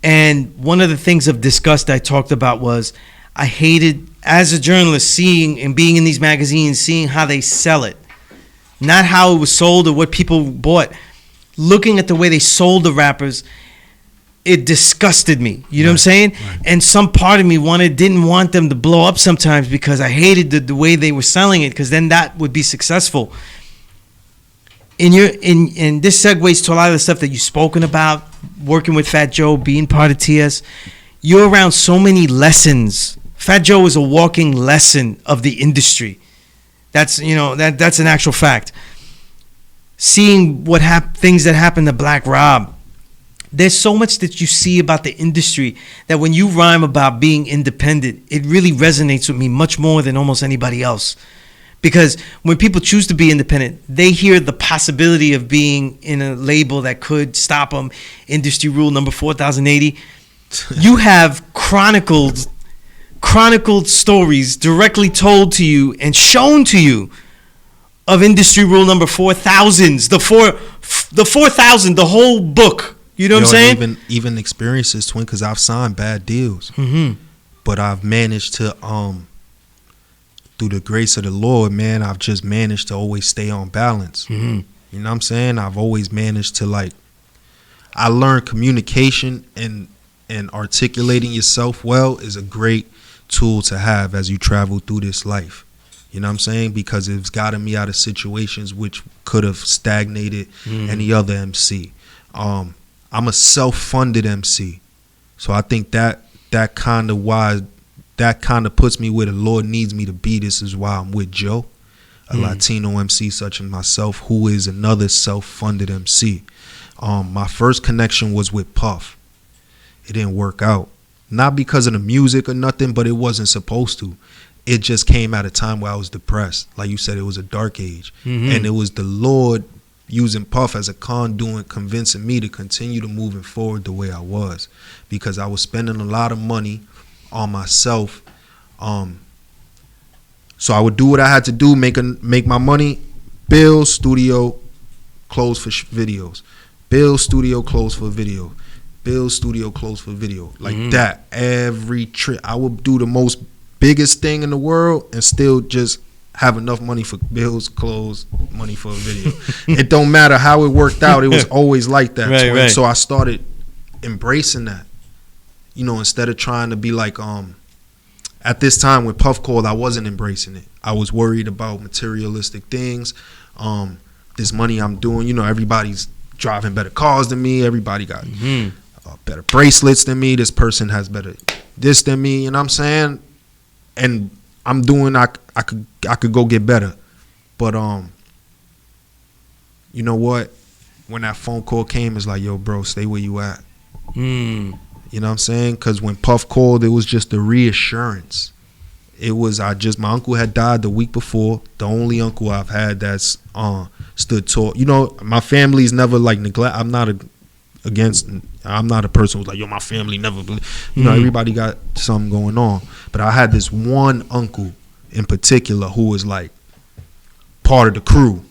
And one of the things of disgust I talked about was I hated, as a journalist, seeing and being in these magazines, seeing how they sell it. Not how it was sold or what people bought. Looking at the way they sold the rappers, it disgusted me. You know what I'm saying? Right. And some part of me didn't want them to blow up sometimes, because I hated the way they were selling it, because then that would be successful. And this segues to a lot of the stuff that you've spoken about, working with Fat Joe, being part of TS. You're around so many lessons. Fat Joe is a walking lesson of the industry. That's an actual fact. Seeing things that happen to Black Rob, there's so much that you see about the industry that when you rhyme about being independent, it really resonates with me much more than almost anybody else. Because when people choose to be independent, they hear the possibility of being in a label that could stop them. Industry rule number 4080. You have chronicled stories directly told to you and shown to you of industry rule number 4000s, the 4000, the whole book. You know what I'm saying? Even experiences, twin, because I've signed bad deals, but I've managed to, through the grace of the Lord, man, I've just managed to always stay on balance. You know what I'm saying? I've always managed to I learned communication and articulating yourself well is a great tool to have as you travel through this life. You know what I'm saying? Because it's gotten me out of situations which could have stagnated any other MC. I'm a self-funded MC. So I think that kind of puts me where the Lord needs me to be. This is why I'm with Joe, a Latino MC such as myself, who is another self-funded MC. My first connection was with Puff. It didn't work out. Not because of the music or nothing, but it wasn't supposed to. It just came at a time where I was depressed. Like you said, it was a dark age. And it was the Lord using Puff as a conduit, convincing me to continue to moving forward the way I was. Because I was spending a lot of money on myself. So I would do what I had to do, make my money, bill, studio, close for videos. Bill, studio, close for video. Bill, studio, close for video. Like that. Every trip. I would do the most biggest thing in the world and still just have enough money for bills, clothes, money for a video. It don't matter how it worked out. It was always like that. Right, right. So I started embracing that. You know, instead of trying to be like, at this time with Puff called, I wasn't embracing it. I was worried about materialistic things. This money I'm doing, you know, everybody's driving better cars than me. Everybody got better bracelets than me. This person has better this than me. You know what I'm saying? And I'm doing, I could go get better. But you know what? When that phone call came, it's like, yo, bro, stay where you at. You know what I'm saying? Because when Puff called, it was just a reassurance. It was, my uncle had died the week before. The only uncle I've had that's stood tall. You know, my family's never like neglect. I'm not a person who's like, yo, my family never believe. You know, everybody got something going on. But I had this one uncle in particular who was like part of the crew.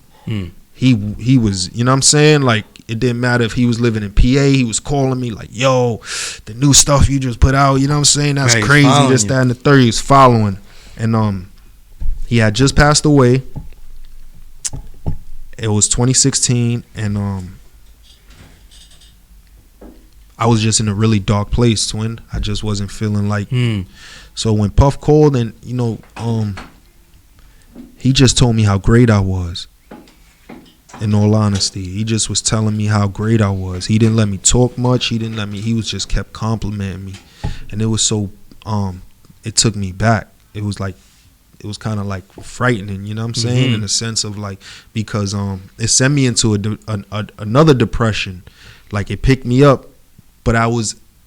He was, you know what I'm saying? Like, it didn't matter if he was living in PA. He was calling me like, yo, the new stuff you just put out, you know what I'm saying? That's right, crazy. This, that, and the third. He was following. And he had just passed away. It was 2016. And I was just in a really dark place, twin. I just wasn't feeling like. So when Puff called, and you know, he just told me how great I was. In all honesty, he just was telling me how great I was. He didn't let me talk much. He was just kept complimenting me, and it was so. It took me back. It was kind of like frightening, you know what I'm saying? In a sense of like, because it sent me into another depression. Like, it picked me up, but I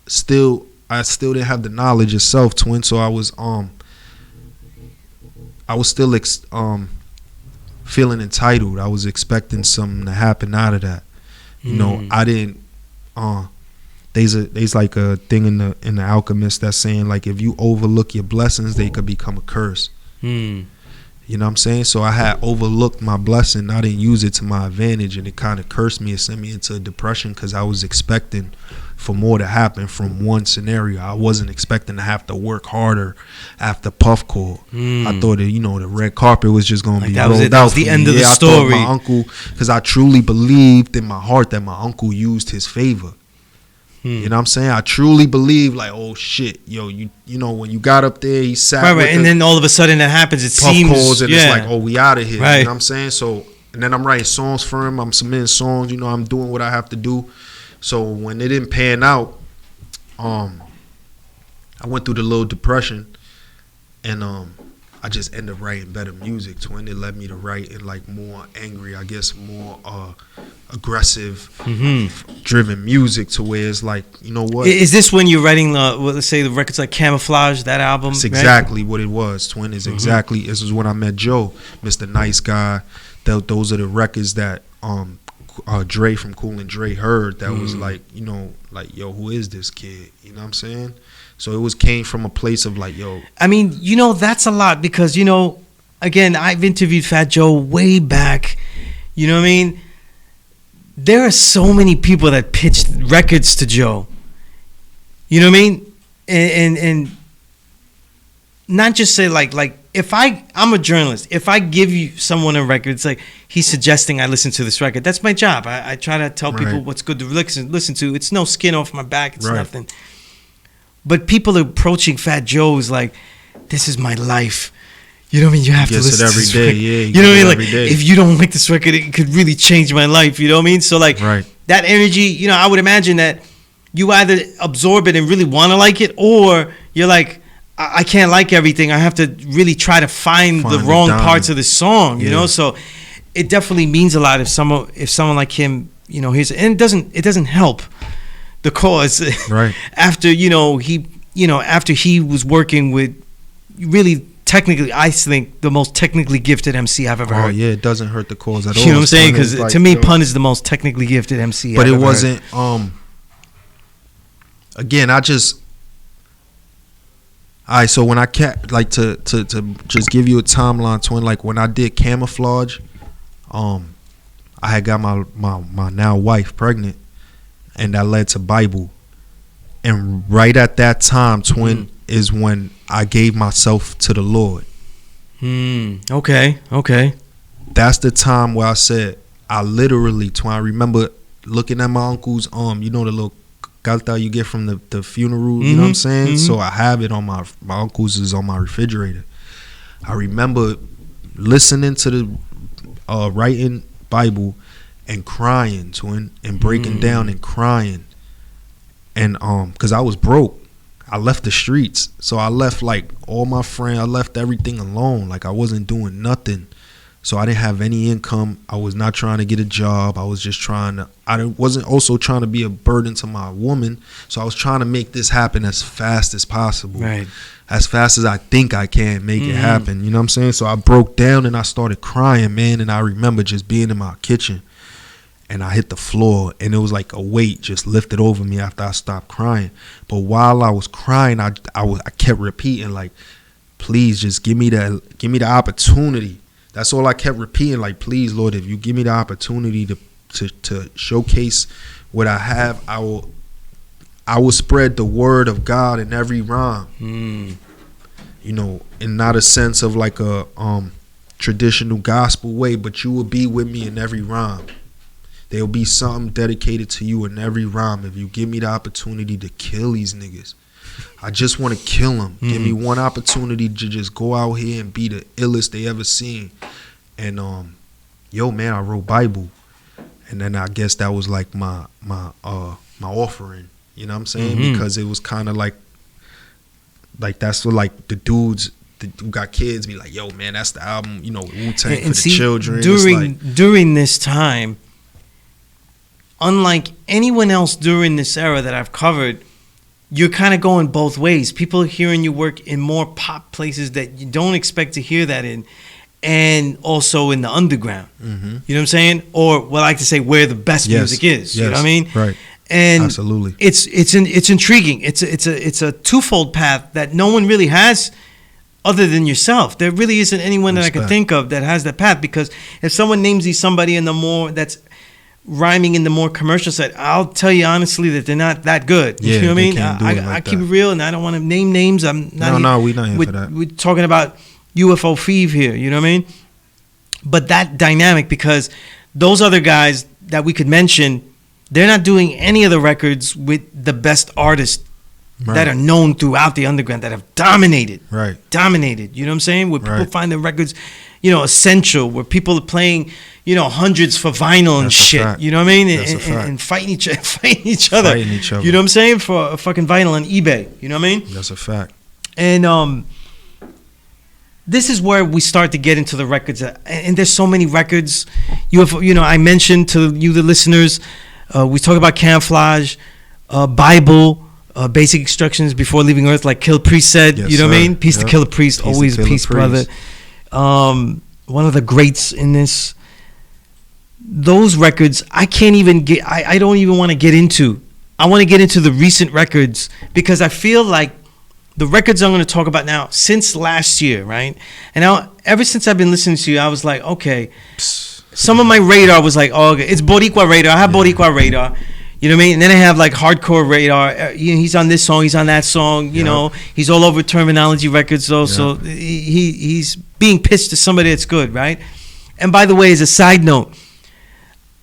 still didn't have the knowledge of self, twin. So I was still feeling entitled. I was expecting something to happen out of that. You know, I didn't. There's like a thing in the Alchemist that's saying, like, if you overlook your blessings, they could become a curse. You know what I'm saying? So I had overlooked my blessing. I didn't use it to my advantage, and it kind of cursed me. It sent me into a depression because I was expecting for more to happen from one scenario. I wasn't expecting to have to work harder after Puff called. I thought that, you know, the red carpet was just going to be rolled out. That was the end of the story. I thought my uncle, because I truly believed in my heart that my uncle used his favor. You know what I'm saying? I truly believe, like, oh shit, yo, you know, when you got up there, he sat right, and then all of a sudden that happens. It Puff seems, calls, and it's like, oh, we out of here. Right. You know what I'm saying? So, and then I'm writing songs for him. I'm submitting songs. You know, I'm doing what I have to do. So when it didn't pan out, I went through the little depression, and I just ended up writing better music. Twin, it led me to write in like more angry, I guess, more aggressive, driven music, to where it's like, you know what? Is this when you're writing let's say the records like Camouflage, that album? It's exactly what it was, twin. Is exactly. This is when I met Joe, Mr. Nice Guy. Those are the records that Dre from Cool and Dre heard. That was like, you know, like, yo, who is this kid? You know what I'm saying? So it came from a place of like, yo. I mean, you know, that's a lot because, you know, again, I've interviewed Fat Joe way back. You know what I mean? There are so many people that pitched records to Joe. You know what I mean? And not just say like if I'm a journalist. If I give you someone a record, it's like he's suggesting I listen to this record. That's my job. I try to tell people what's good to listen to. It's no skin off my back. It's nothing. But people approaching Fat Joe is like, this is my life. You know what I mean? You have to listen to this record. Yeah, you know what I mean? Like, if you don't like this record, it could really change my life. You know what I mean? So like that energy, you know, I would imagine that you either absorb it and really want to like it, or you're like, I can't like everything. I have to really try to find the wrong parts of the song. You know, so it definitely means a lot if someone like him, you know, and it doesn't help the cause. After after he was working with really. Technically, I think the most technically gifted MC I've ever heard. Oh yeah, it doesn't hurt the cause at all. You know what I'm saying? Because like, to me, Pun is the most technically gifted MC. But it wasn't. Again, I just. All right, so when I like to just give you a timeline, twin. Like when I did Camouflage, I had got my now wife pregnant, and that led to Bible. And right at that time, twin, is when I gave myself to the Lord. Okay. That's the time where I said, I literally, I remember looking at my uncle's you know, the little carta you get from the funeral, you know what I'm saying? So I have it on my uncle's is on my refrigerator. I remember listening to the writing Bible and crying to him and breaking down and crying. And because I was broke. I left the streets. So I left like all my friends. I left everything alone. Like I wasn't doing nothing. So I didn't have any income. I was not trying to get a job. I was just I wasn't also trying to be a burden to my woman. So I was trying to make this happen as fast as possible. Right. As fast as I think I can make it happen. You know what I'm saying? So I broke down and I started crying, man. And I remember just being in my kitchen and I hit the floor and it was like a weight just lifted over me after I stopped crying. But while I was crying, I kept repeating like, please just give me the opportunity. That's all I kept repeating, like, please, Lord, if you give me the opportunity to showcase what I have, I will spread the word of God in every rhyme. You know, and not a sense of like a traditional gospel way, but you will be with me in every rhyme. There'll be something dedicated to you in every rhyme if you give me the opportunity to kill these niggas. I just want to kill them. Give me one opportunity to just go out here and be the illest they ever seen. And yo, man, I wrote Bible, and then I guess that was like my offering. You know what I'm saying? Because it was kind of like that's what like the dudes who got kids be like, yo, man, that's the album. You know, Wu-Tang for the children. During this time, unlike anyone else during this era that I've covered, you're kind of going both ways. People are hearing you work in more pop places that you don't expect to hear that in, and also in the underground. You know what I'm saying? Or what I like to say, where the best music is. You know what I mean? Right. And absolutely, it's intriguing. It's a twofold path that no one really has other than yourself. There really isn't anyone that I can think of that has that path, because if someone names you somebody in the more that's rhyming in the more commercial side, I'll tell you honestly that they're not that good. You know what I mean? I keep it real, and I don't want to name names. I'm not. No, we're not here for that. We're talking about UFO Feeve here. You know what I mean? But that dynamic, because those other guys that we could mention, they're not doing any of the records with the best artists that are known throughout the underground that have dominated. Right. Dominated. You know what I'm saying? Where people find the records, you know, essential. Where people are playing, you know, hundreds for vinyl and shit. You know what I mean? And fighting each other. You know what I'm saying? For a fucking vinyl on eBay. You know what I mean? That's a fact. And this is where we start to get into the records. And there's so many records. You know, I mentioned to you, the listeners, we talk about Camouflage, Bible, Basic Instructions Before Leaving Earth, like Kill Priest said. You know what I mean? Peace to Killer Priest, always a peace, brother. One of the greats in this. Those records, I can't even get. I don't even want to get into. I want to get into the recent records, because I feel like the records I'm going to talk about now, since last year, right? And now, ever since I've been listening to you, I was like, okay. Some of my radar was like, oh, okay, it's Boricua radar. I have Boricua radar. You know what I mean? And then I have like hardcore radar. You know, he's on this song, he's on that song. You know, he's all over Terminology Records, though. So he's being pitched to somebody that's good, right? And by the way, as a side note,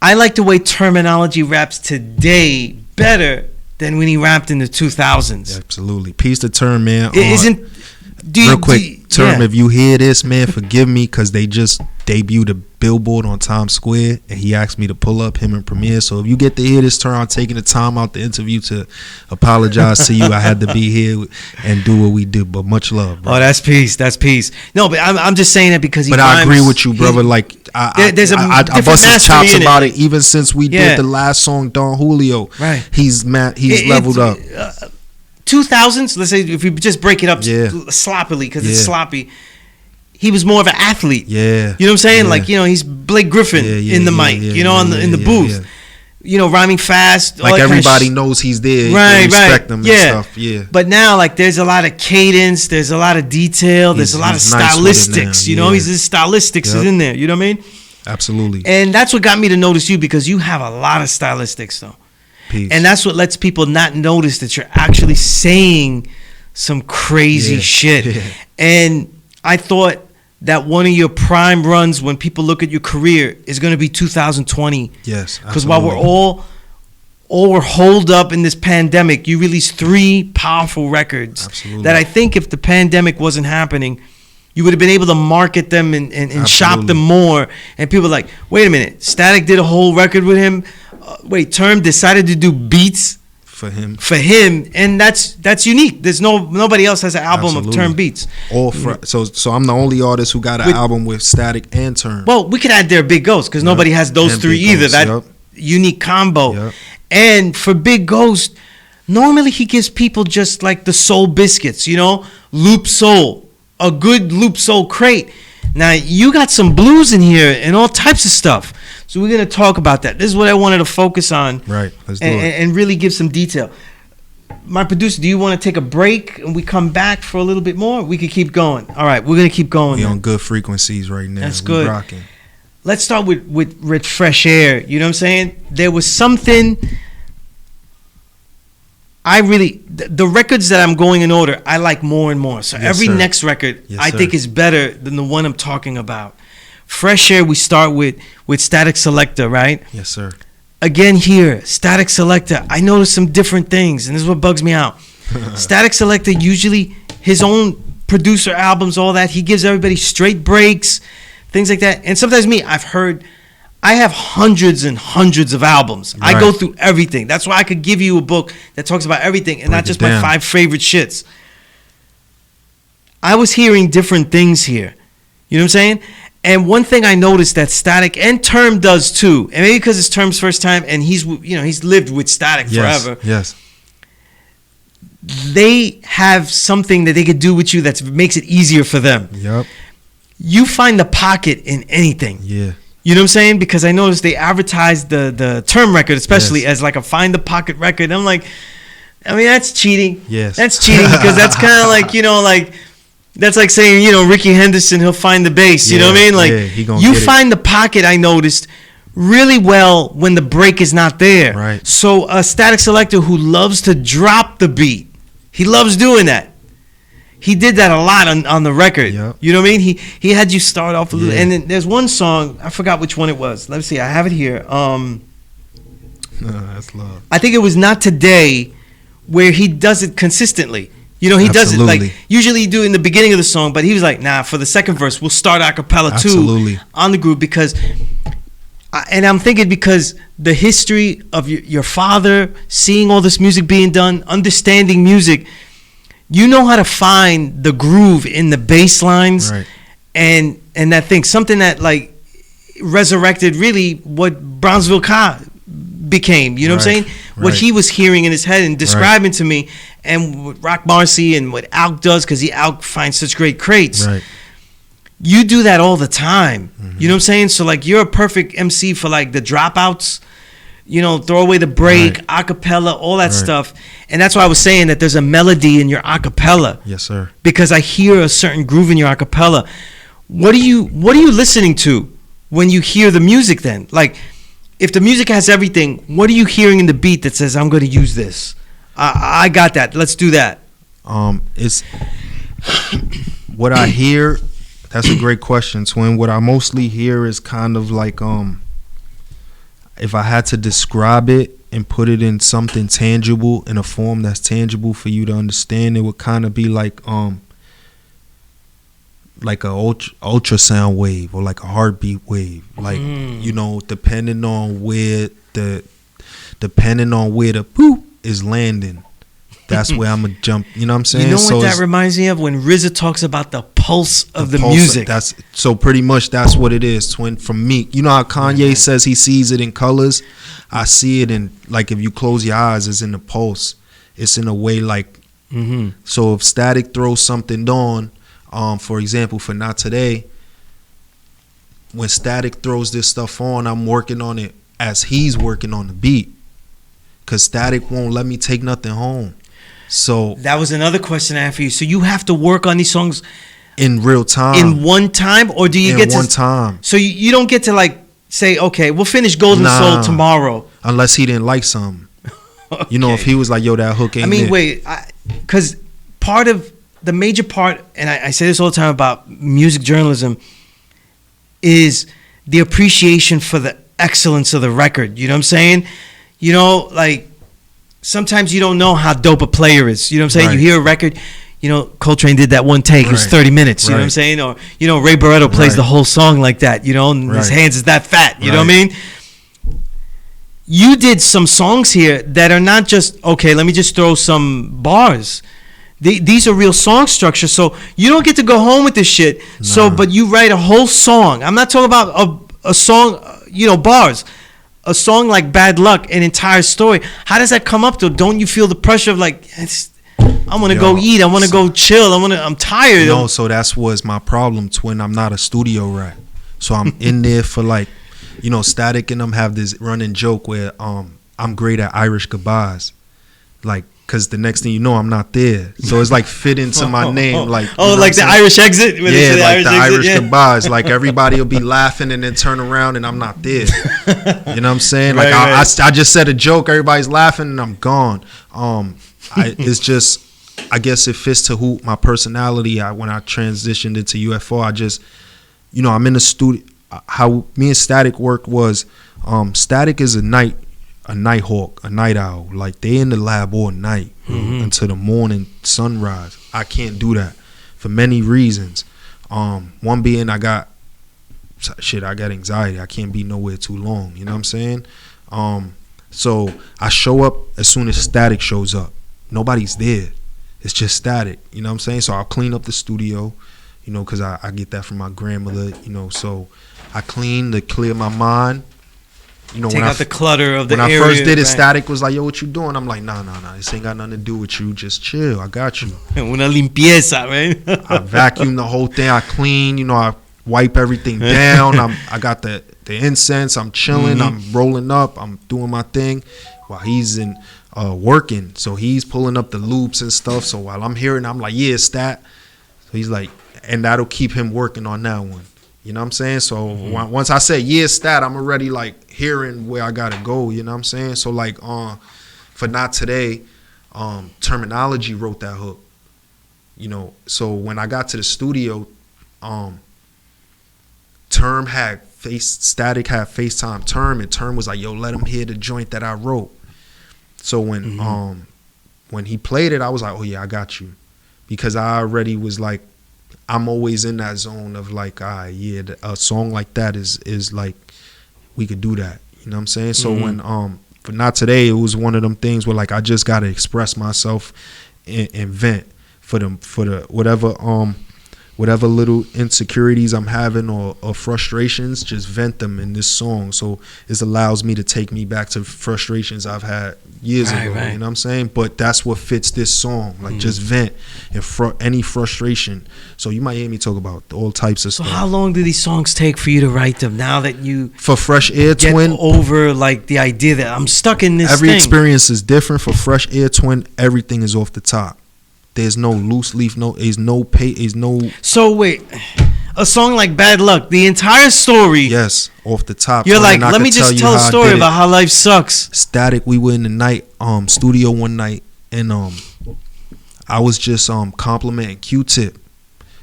I like the way Terminology raps today better than when he rapped in the 2000s. Absolutely. Peace to Term, man. Real quick, Term, if you hear this, man, forgive me, because they just debuted a billboard on Times Square, and he asked me to pull up him and Premier. So if you get to hear this, Term, I'm taking the time out the interview to apologize to you. I had to be here and do what we do, but much love, bro. Oh, that's peace. That's peace. No, but I'm just saying that because he. But I agree with you, brother. Like I bust his chops about it. Even since we did the last song, Don Julio, right? He's leveled up. 2000s, let's say, if we just break it up sloppily, because it's sloppy, he was more of an athlete. You know what I'm saying? Like, you know, he's Blake Griffin in the mic, you know, in the booth. You know, rhyming fast. Like everybody knows he's there. Right, respect him and stuff. But now, like, there's a lot of cadence, there's a lot of detail, there's a lot of stylistics. You know, his stylistics is in there. You know what I mean? Absolutely. And that's what got me to notice you, because you have a lot of stylistics, though. And that's what lets people not notice that you're actually saying some crazy shit. Yeah. And I thought that one of your prime runs when people look at your career is going to be 2020. Yes. Because while we're all were holed up in this pandemic, you released 3 powerful records. Absolutely. That I think if the pandemic wasn't happening, you would have been able to market them and shop them more. And people are like, wait a minute, Static did a whole record with him. Wait, Term decided to do beats for him, and that's unique. There's nobody else has an album of Term beats. So I'm the only artist who got an album with Static and Term. Well, we could add their Big Ghost because nobody has those And 3 Big either. Ghost, That unique combo. Yep. And for Big Ghost, normally he gives people just like the soul biscuits, loop soul, a good loop soul crate. Now you got some blues in here and all types of stuff. So we're gonna talk about that. This is what I wanted to focus on. Right. Let's do and, it. and really give some detail. My producer, do you want to take a break and we come back for a little bit more? We could keep going. All right, we're gonna keep going. We on good frequencies right now. That's we good. Rocking. Let's start with Fresh Air. You know what I'm saying? There was something the records that I'm going in order, I like more and more. So Yes, every sir. next record Yes, I sir. think is better than the one I'm talking about. Fresh Air, we start with Static Selector, right? Yes, sir. Again here, Static Selector, I noticed some different things, and this is what bugs me out. Static Selector, usually his own producer albums, all that, he gives everybody straight breaks, things like that. And sometimes I have hundreds and hundreds of albums. Right. I go through everything. That's why I could give you a book that talks about everything and not just my 5 favorite shits. I was hearing different things here. You know what I'm saying? And one thing I noticed that Static and Term does too, and maybe because it's Term's first time and he's lived with Static forever. Yes. They have something that they could do with you that makes it easier for them. Yep. You find the pocket in anything. Yeah. You know what I'm saying? Because I noticed they advertised the Term record, especially as like a find the pocket record. I'm like, that's cheating. Yes. That's cheating because that's kind of like, that's like saying, Ricky Henderson, he'll find the bass. You know what I mean? Like, he gonna you get it. find the pocket, I noticed, really well when the break is not there. Right. So a Static Selector who loves to drop the beat, he loves doing that. He did that a lot on the record. Yep. You know what I mean? He had you start off a little, Yeah. and then there's one song, I forgot which one it was. Let me see, I have it here. That's love. I think it was Not Today, where he does it consistently. He does it Absolutely. like, usually you do it in the beginning of the song, but he was like, nah, for the second verse, we'll start a cappella Absolutely. too on the group because, and I'm thinking because the history of your father, seeing all this music being done, understanding music, you know how to find the groove in the bass lines, Right. and that thing, something that like resurrected really what Brownsville Ka became. You know what I'm Right. saying? What he was hearing in his head and describing to me, and what Rock Marcy and what Alk does, because Alk finds such great crates. Right. You do that all the time. You know what I'm saying? So like you're a perfect MC for like the dropouts. Throw away the break, acapella, all that stuff. And that's why I was saying that there's a melody in your acapella. Yes, sir. Because I hear a certain groove in your acapella. What are you listening to when you hear the music then? Like, if the music has everything, what are you hearing in the beat that says, I'm going to use this? I got that. Let's do that. It's what I hear. That's a great question, Twin. What I mostly hear is kind of like, if I had to describe it and put it in something tangible, in a form that's tangible for you to understand, it would kind of be like a ultrasound wave or like a heartbeat wave, like depending on where the poop is landing, that's where I'm gonna jump. You know what I'm saying? You know what that reminds me of? When RZA talks about the pulse of the pulse, music. That's so pretty much that's what it is, Twin. From me, you know how Kanye says he sees it in colors. I see it in, like, if you close your eyes, it's in the pulse. It's in a way like. So if Static throws something on, for example, for Not Today, when Static throws this stuff on, I'm working on it as he's working on the beat, cause Static won't let me take nothing home. So that was another question I had for you. So you have to work on these songs in real time, in one time, or do you get to one time? So you don't get to like say, okay, we'll finish Golden Soul tomorrow, unless he didn't like something. Okay. If he was like, yo, that hook ain't. wait, because part of the major part, and I say this all the time about music journalism, is the appreciation for the excellence of the record. You know what I'm saying? You know, like sometimes you don't know how dope a player is. You know what I'm saying? Right. You hear a record, you know, Coltrane did that one take. It was Right. 30 minutes. You know what I'm Right. saying? Or, you know, Ray Barretto plays Right. the whole song like that, you know, and his Right. hands is that fat. You know what I Right. mean? You did some songs here that are not just, okay, let me just throw some bars. These are real song structures, so you don't get to go home with this shit. So, Nah. but you write a whole song. I'm not talking about a song, you know, bars. A song like Bad Luck, an entire story. How does that come up though? Don't you feel the pressure of like, I want to go eat, I want to go chill, I'm tired. No, so that's was my problem, twin. I'm not a studio rat, so I'm in there for like, you know, Static and them have this running joke where I'm great at Irish goodbyes, like. Cause the next thing you know, I'm not there. So it's like fit into my name, like you know like the Irish exit. When they say yeah, like the Irish yeah. goodbyes. Like everybody will be laughing and then turn around and I'm not there. You know what I'm saying? Like Right. I just said a joke, everybody's laughing and I'm gone. It's just, I guess it fits to who my personality. When I transitioned into UFO, I just, you know, I'm in the studio. How me and Static worked was, Static is a night hawk, a night owl. Like they in the lab all night until the morning sunrise. I can't do that for many reasons. One being I got anxiety. I can't be nowhere too long. You know what I'm saying? So I show up as soon as Static shows up. Nobody's there. It's just Static. You know what I'm saying? So I'll clean up the studio, you know, because I get that from my grandmother, you know. So I clean to clear my mind. You know, Take out the clutter of the when area. I first did it, right. Static was like, yo, what you doing? I'm like, nah, this ain't got nothing to do with you. Just chill. I got you. Una limpieza, man. I vacuum the whole thing. I clean, you know, I wipe everything down. I got the incense. I'm chilling. I'm rolling up. I'm doing my thing while he's in working. So he's pulling up the loops and stuff. So while I'm hearing, I'm like, yeah, Stat. So he's like, and that'll keep him working on that one. You know what I'm saying? So once I say yeah, Stat, I'm already like hearing where I gotta go. You know what I'm saying? So like for Not Today, Terminology wrote that hook. You know, so when I got to the studio, Static had FaceTime Term, and Term was like, yo, let him hear the joint that I wrote. So when he played it, I was like, oh yeah, I got you, because I already was like, I'm always in that zone of like, yeah, a song like that is like, we could do that. You know what I'm saying? So when for Not Today, it was one of them things where like I just gotta express myself and vent for the whatever little insecurities I'm having or frustrations, just vent them in this song. So this allows me to take me back to frustrations I've had years ago. Right. You know what I'm saying? But that's what fits this song. Like just vent and any frustration. So you might hear me talk about all types of So stuff. how long do these songs take for you to write them? Now that you For Fresh Air get Twin, over like the idea that I'm stuck in this every thing. experience is different. For Fresh Air Twin, everything is off the top. There's no loose leaf, no. So wait, a song like Bad Luck, the entire story. Yes, off the top. You're And like, I let could me just you tell a how I story did it. about how life sucks. Static, we were in the night studio one night, and I was just complimenting Q-Tip.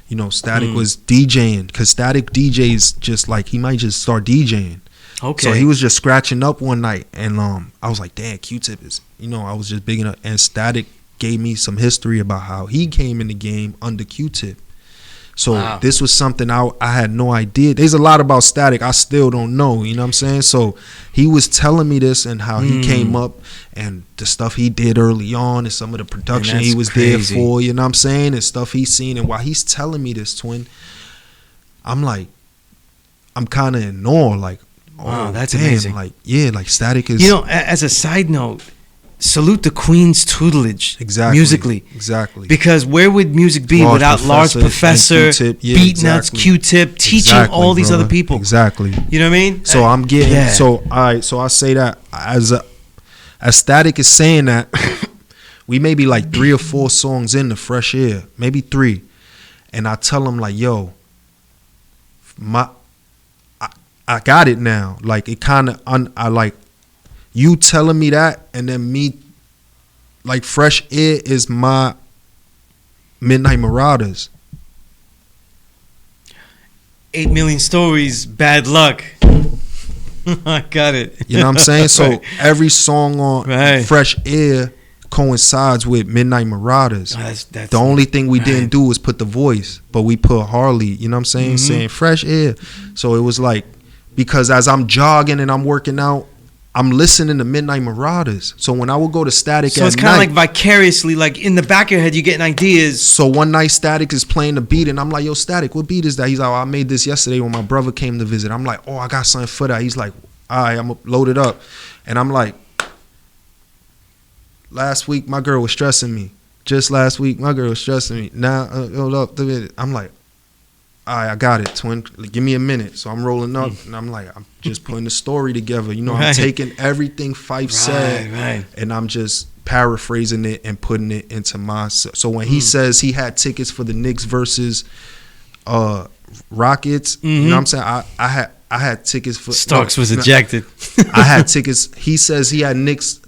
You know, Static was DJing, because Static DJs just like, he might just start DJing. Okay. So he was just scratching up one night, and I was like, damn, Q-Tip is, you know, I was just bigging up, and Static gave me some history about how he came in the game under Q-Tip. So Wow. this was something I had no idea. There's a lot about Static I still don't know, you know what I'm saying? So he was telling me this and how he came up and the stuff he did early on and some of the production Man, he that's was crazy. there for, you know what I'm saying? And stuff he's seen. And while he's telling me this, twin, I'm like, I'm kind of in awe, like, Wow, oh, that's damn, amazing. like, yeah, like Static is... You know, as a side note, salute the Queen's tutelage musically. Exactly. Because where would music be Large without Large Professor Professor, and Q-Tip. Yeah, Beatnuts, exactly. Q-Tip, teaching all these brother. other people. Exactly. You know what I mean? So I'm getting Yeah. so all right. So I say that as Static is saying that we may be like 3 or 4 songs in the Fresh Air, maybe 3, and I tell him like, yo, I got it now. Like it kind of I like you telling me that, and then me like Fresh Air is my Midnight Marauders. 8 million stories, bad luck. I got it. You know what I'm saying? So Right. every song on Right. Fresh Air coincides with Midnight Marauders. That's The only thing we didn't right. do was put the voice, but we put Harley, you know what I'm saying? Mhm. Saying Fresh Air. So it was like, because as I'm jogging and I'm working out, I'm listening to Midnight Marauders. So when I would go to Static So at it's kind of night, like vicariously, like in the back of your head, you're getting ideas. so one night Static is playing the beat and I'm like, yo, Static, what beat is that? He's like, oh, I made this yesterday when my brother came to visit. I'm like, oh, I got something for that. He's like, all right, I'm going to load it up. And I'm like, last week my girl was stressing me. Just last week my girl was stressing me. Now, hold up. I'm like, all right, I got it, twin. Give me a minute. So I'm rolling up and I'm like, I'm just putting the story together. You know, I'm Right. taking everything Fife said Right. and I'm just paraphrasing it and putting it into my. So when he says he had tickets for the Knicks versus Rockets, you know what I'm saying? I had tickets for Starks was no, ejected. I had tickets. He says he had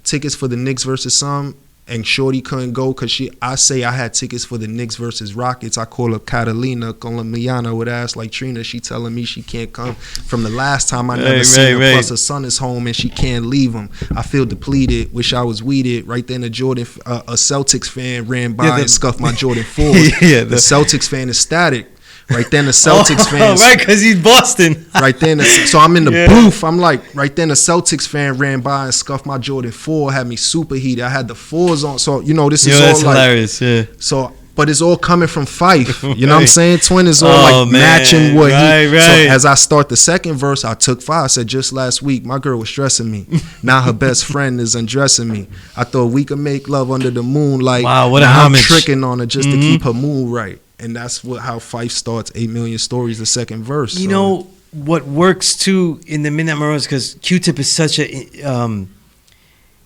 tickets for the Knicks versus some, and Shorty couldn't go because I say I had tickets for the Knicks versus Rockets. I call her Catalina Colombiana with ass like Trina. She telling me she can't come from the last time I never seen her. Right. Plus her son is home and she can't leave him. I feel depleted. Wish I was weeded. Right then, a Celtics fan ran by and scuffed my Jordan 4s. Yeah, the Celtics fan is Static. Right then, the Celtics fan. Right, because he's Boston. Right then, so I'm in the booth. I'm like, right then, a Celtics fan ran by and scuffed my Jordan 4, had me superheated. I had the 4s on. So, you know, this is all that's like. hilarious, yeah. So, but it's all coming from Fife. You know what I'm Right. saying? Twin is all like man. matching what Right. So, as I start the second verse, I took 5. I said, just last week, my girl was stressing me. Now her best friend is undressing me. I thought we could make love under the moonlight. Wow, what a Now I'm homage. tricking on her just to keep her mood right. And that's how Fife starts 8 million stories, the second verse. You know what works too in the Midnight Marauders, because Q-Tip is such a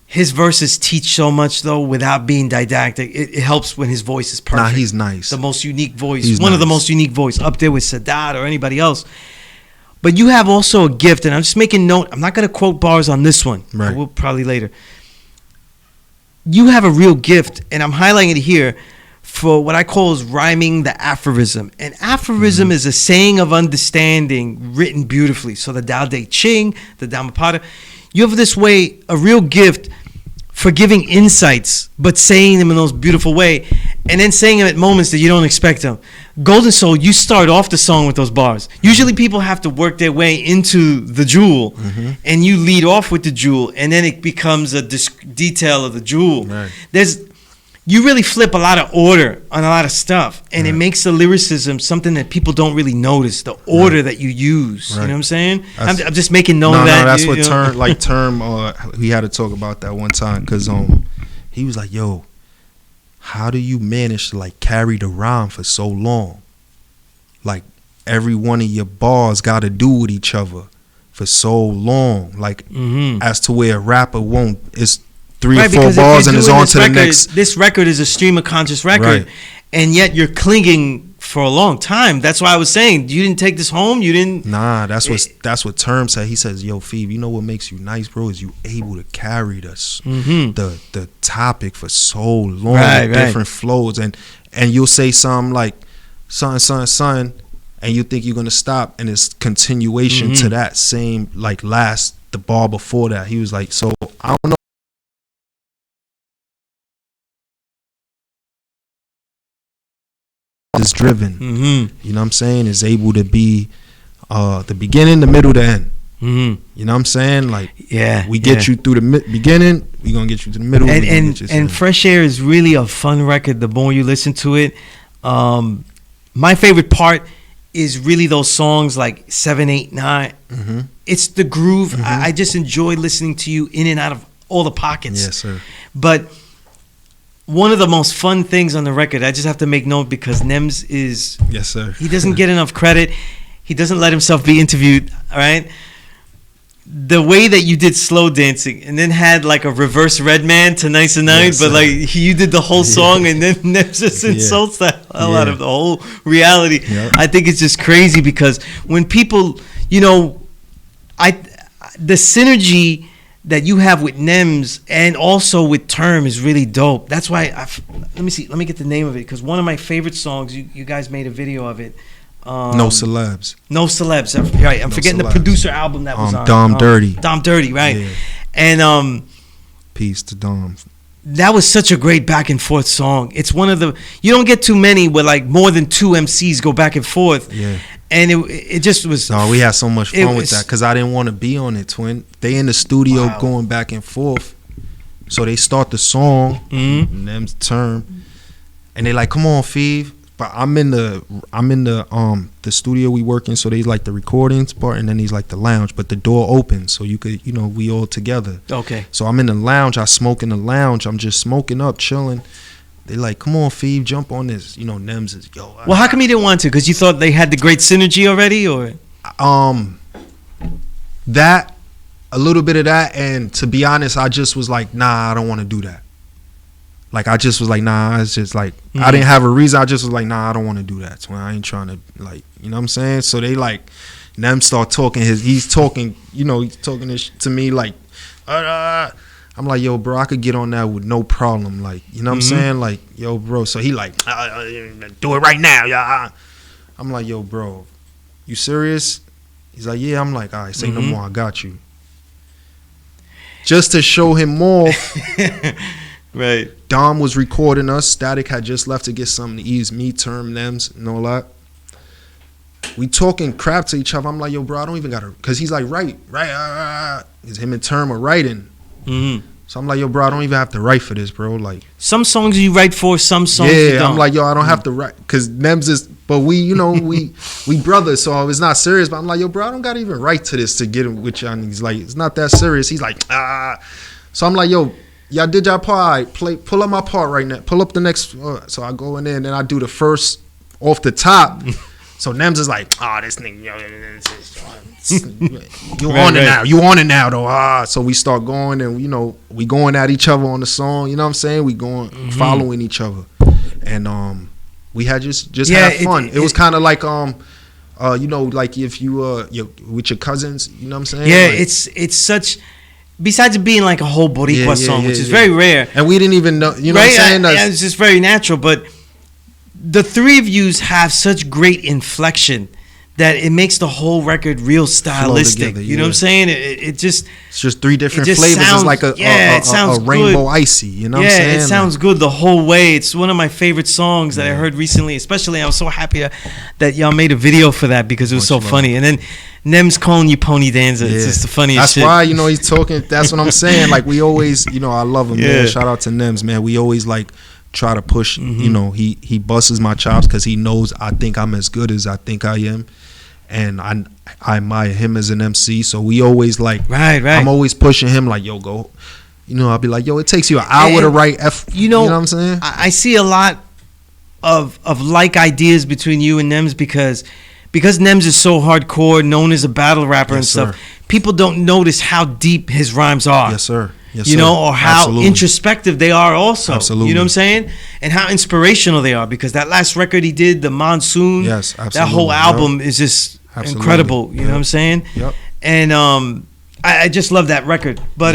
his verses teach so much though without being didactic. It helps when his voice is perfect. Nah, he's nice. The most unique voice, He's one of the nice. most unique voice, up there with Sadat or anybody else. But you have also a gift, and I'm just making note. I'm not going to quote bars on this one. Right. I will probably later. You have a real gift, and I'm highlighting it here, for what I call is rhyming the aphorism. An aphorism is a saying of understanding written beautifully. So the Tao Te Ching, the Dhammapada, you have this way, a real gift for giving insights, but saying them in those beautiful way, and then saying them at moments that you don't expect them. Golden Soul, you start off the song with those bars. Usually people have to work their way into the jewel, and you lead off with the jewel, and then it becomes a detail of the jewel. Right. You really flip a lot of order on a lot of stuff, and it makes the lyricism something that people don't really notice, the order that you use. You know what I'm saying? I'm just making note of that. No, that's what Term, we had to talk about that one time, because he was like, yo, how do you manage to like carry the rhyme for so long? Like every one of your bars got to do with each other for so long, like as to where a rapper won't, it's 3 or 4 because if bars you're and it's doing on this to the record, next. This record is a stream of conscious record, Right. and yet you're clinging for a long time. That's why I was saying you didn't take this home. You didn't. Nah, that's what Term said. He says, yo, Phoebe, you know what makes you nice, bro, is you able to carry the topic for so long, Right, with different flows, and you'll say something like son, and you think you're gonna stop, and it's continuation to that same like the bar before that. He was like, so I don't know. Is driven, you know what I'm saying, is able to be the beginning, the middle, the end. You know what I'm saying? Like, we get you through the beginning, we gonna get you to the middle, and Fresh Air is really a fun record. The more you listen to it, my favorite part is really those songs like 7, 8, 9. It's the groove. I just enjoy listening to you in and out of all the pockets. Yes, sir. But one of the most fun things on the record, I just have to make note, because Nems is, yes, sir, he doesn't get enough credit. He doesn't let himself be interviewed, all right? The way that you did Slow Dancing and then had like a reverse Redman to Nice and Nice, Yes, but sir. like you did the whole song and then Nems just insults that hell out of the whole reality. Yep. I think it's just crazy, because when people, the synergy that you have with Nems and also with Term is really dope. That's why let me get the name of it, because one of my favorite songs, you guys made a video of it. No Celebs. No Celebs. Right. I'm forgetting Celebs. the producer album that was on. Dom Dirty. Dom Dirty, right. Yeah. And Peace to Dom. that was such a great back and forth song. It's one of the, you don't get too many where like more than two MCs go back and forth. Yeah. And it just was. No, we had so much fun with that because I didn't want to be on it, twin. They in the studio going back and forth. So they start the song, and them's Term, and they like, come on, Feeve. But I'm in the studio we work in, so they like the recordings part, and then he's like the lounge. But the door opens, so you could, we all together. Okay. So I'm in the lounge. I smoke in the lounge. I'm just smoking up, chilling. They like, come on, Feeve, jump on this. Nems is Well, how come you didn't want to? Because you thought they had the great synergy already, or? That, a little bit of that, and to be honest, I just was like, nah, I don't want to do that. Like, I just was like, nah, it's just like, I didn't have a reason. I just was like, nah, I don't want to do that. So I ain't trying to, like, you know what I'm saying? So they like, Nem start talking he's talking this to me like, I'm like, yo, bro, I could get on that with no problem. Like, you know what I'm saying? Like, yo, bro. So he like, do it right now. Yeah. I'm like, yo, bro, you serious? He's like, yeah. I'm like, all right, say no more. I got you. Just to show him more. Right. Dom was recording us. Static had just left to get something to ease me, Term, Nems, and all that. We talking crap to each other. I'm like, yo, bro, I don't even got to, because he's like, right. Because him and Term are writing. So I'm like, yo, bro, I don't even have to write for this, bro. Like, some songs you write for, some songs you don't. I'm like, yo, I don't have to write, because Nems is, but we, we brothers, so it's not serious. But I'm like, yo, bro, I don't gotta even write to this to get him with y'all. And he's like, it's not that serious. He's like, So I'm like, yo, y'all did y'all part. Pull up my part right now. Pull up the next. So I go in there and then I do the first off the top. So Nems is like, this nigga, you on it now. You on it now, though. So we start going and, we going at each other on the song. You know what I'm saying? We going, following each other. And we had just had fun. It was kind of like, like if you with your cousins, you know what I'm saying? Yeah, like, it's such, besides it being like a whole Boricua song, which is very rare. And we didn't even know, you know what I'm saying? It's just very natural, but the three of yous have such great inflection that it makes the whole record real stylistic. Together, you know what I'm saying? It's just three different flavors. It's like a rainbow good. Icy. You know what I'm saying? Yeah, it sounds good the whole way. It's one of my favorite songs that I heard recently. Especially, I was so happy that y'all made a video for that because it was so funny. And then Nems calling you Pony Danza. It's just the funniest shit. That's why, he's talking. That's what I'm saying. Like, we always, I love him, man. Shout out to Nems, man. We always, like, try to push, he busts my chops because he knows I think I'm as good as I think I am. And I admire him as an MC, so we always like, right. I'm always pushing him like, yo, go. I'll be like, yo, it takes you an hour to write you know what I'm saying? I see a lot of like ideas between you and Nems because Nems is so hardcore, known as a battle rapper and stuff. Sir. People don't notice how deep his rhymes are. Yes, sir. Or how introspective they are also. Absolutely. You know what I'm saying? And how inspirational they are, because that last record he did, The Monsoon, yes, absolutely. that whole album is just incredible. You know what I'm saying? Yep. And I just love that record. But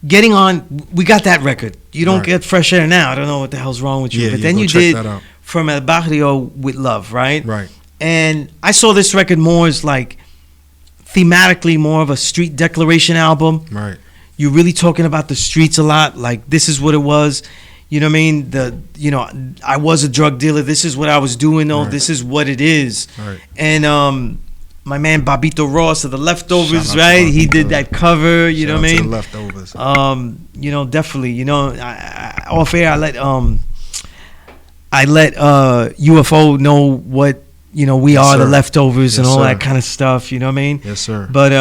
getting on, we got that record. You don't get Fresh Air now. I don't know what the hell's wrong with you. But then you did From El Barrio with Love, right? Right. And I saw this record more as like thematically more of a street declaration album. Right. You're really talking about the streets a lot. Like, this is what it was. You know what I mean? I was a drug dealer. This is what I was doing, though. Right. This is what it is. Right. And my man Babito Ross of The Leftovers, right? He did that cover. You know what I mean? To The Leftovers. Definitely. Off air, I let UFO know what. We are the Leftovers and all that kind of stuff. You know what I mean? Yes, sir. But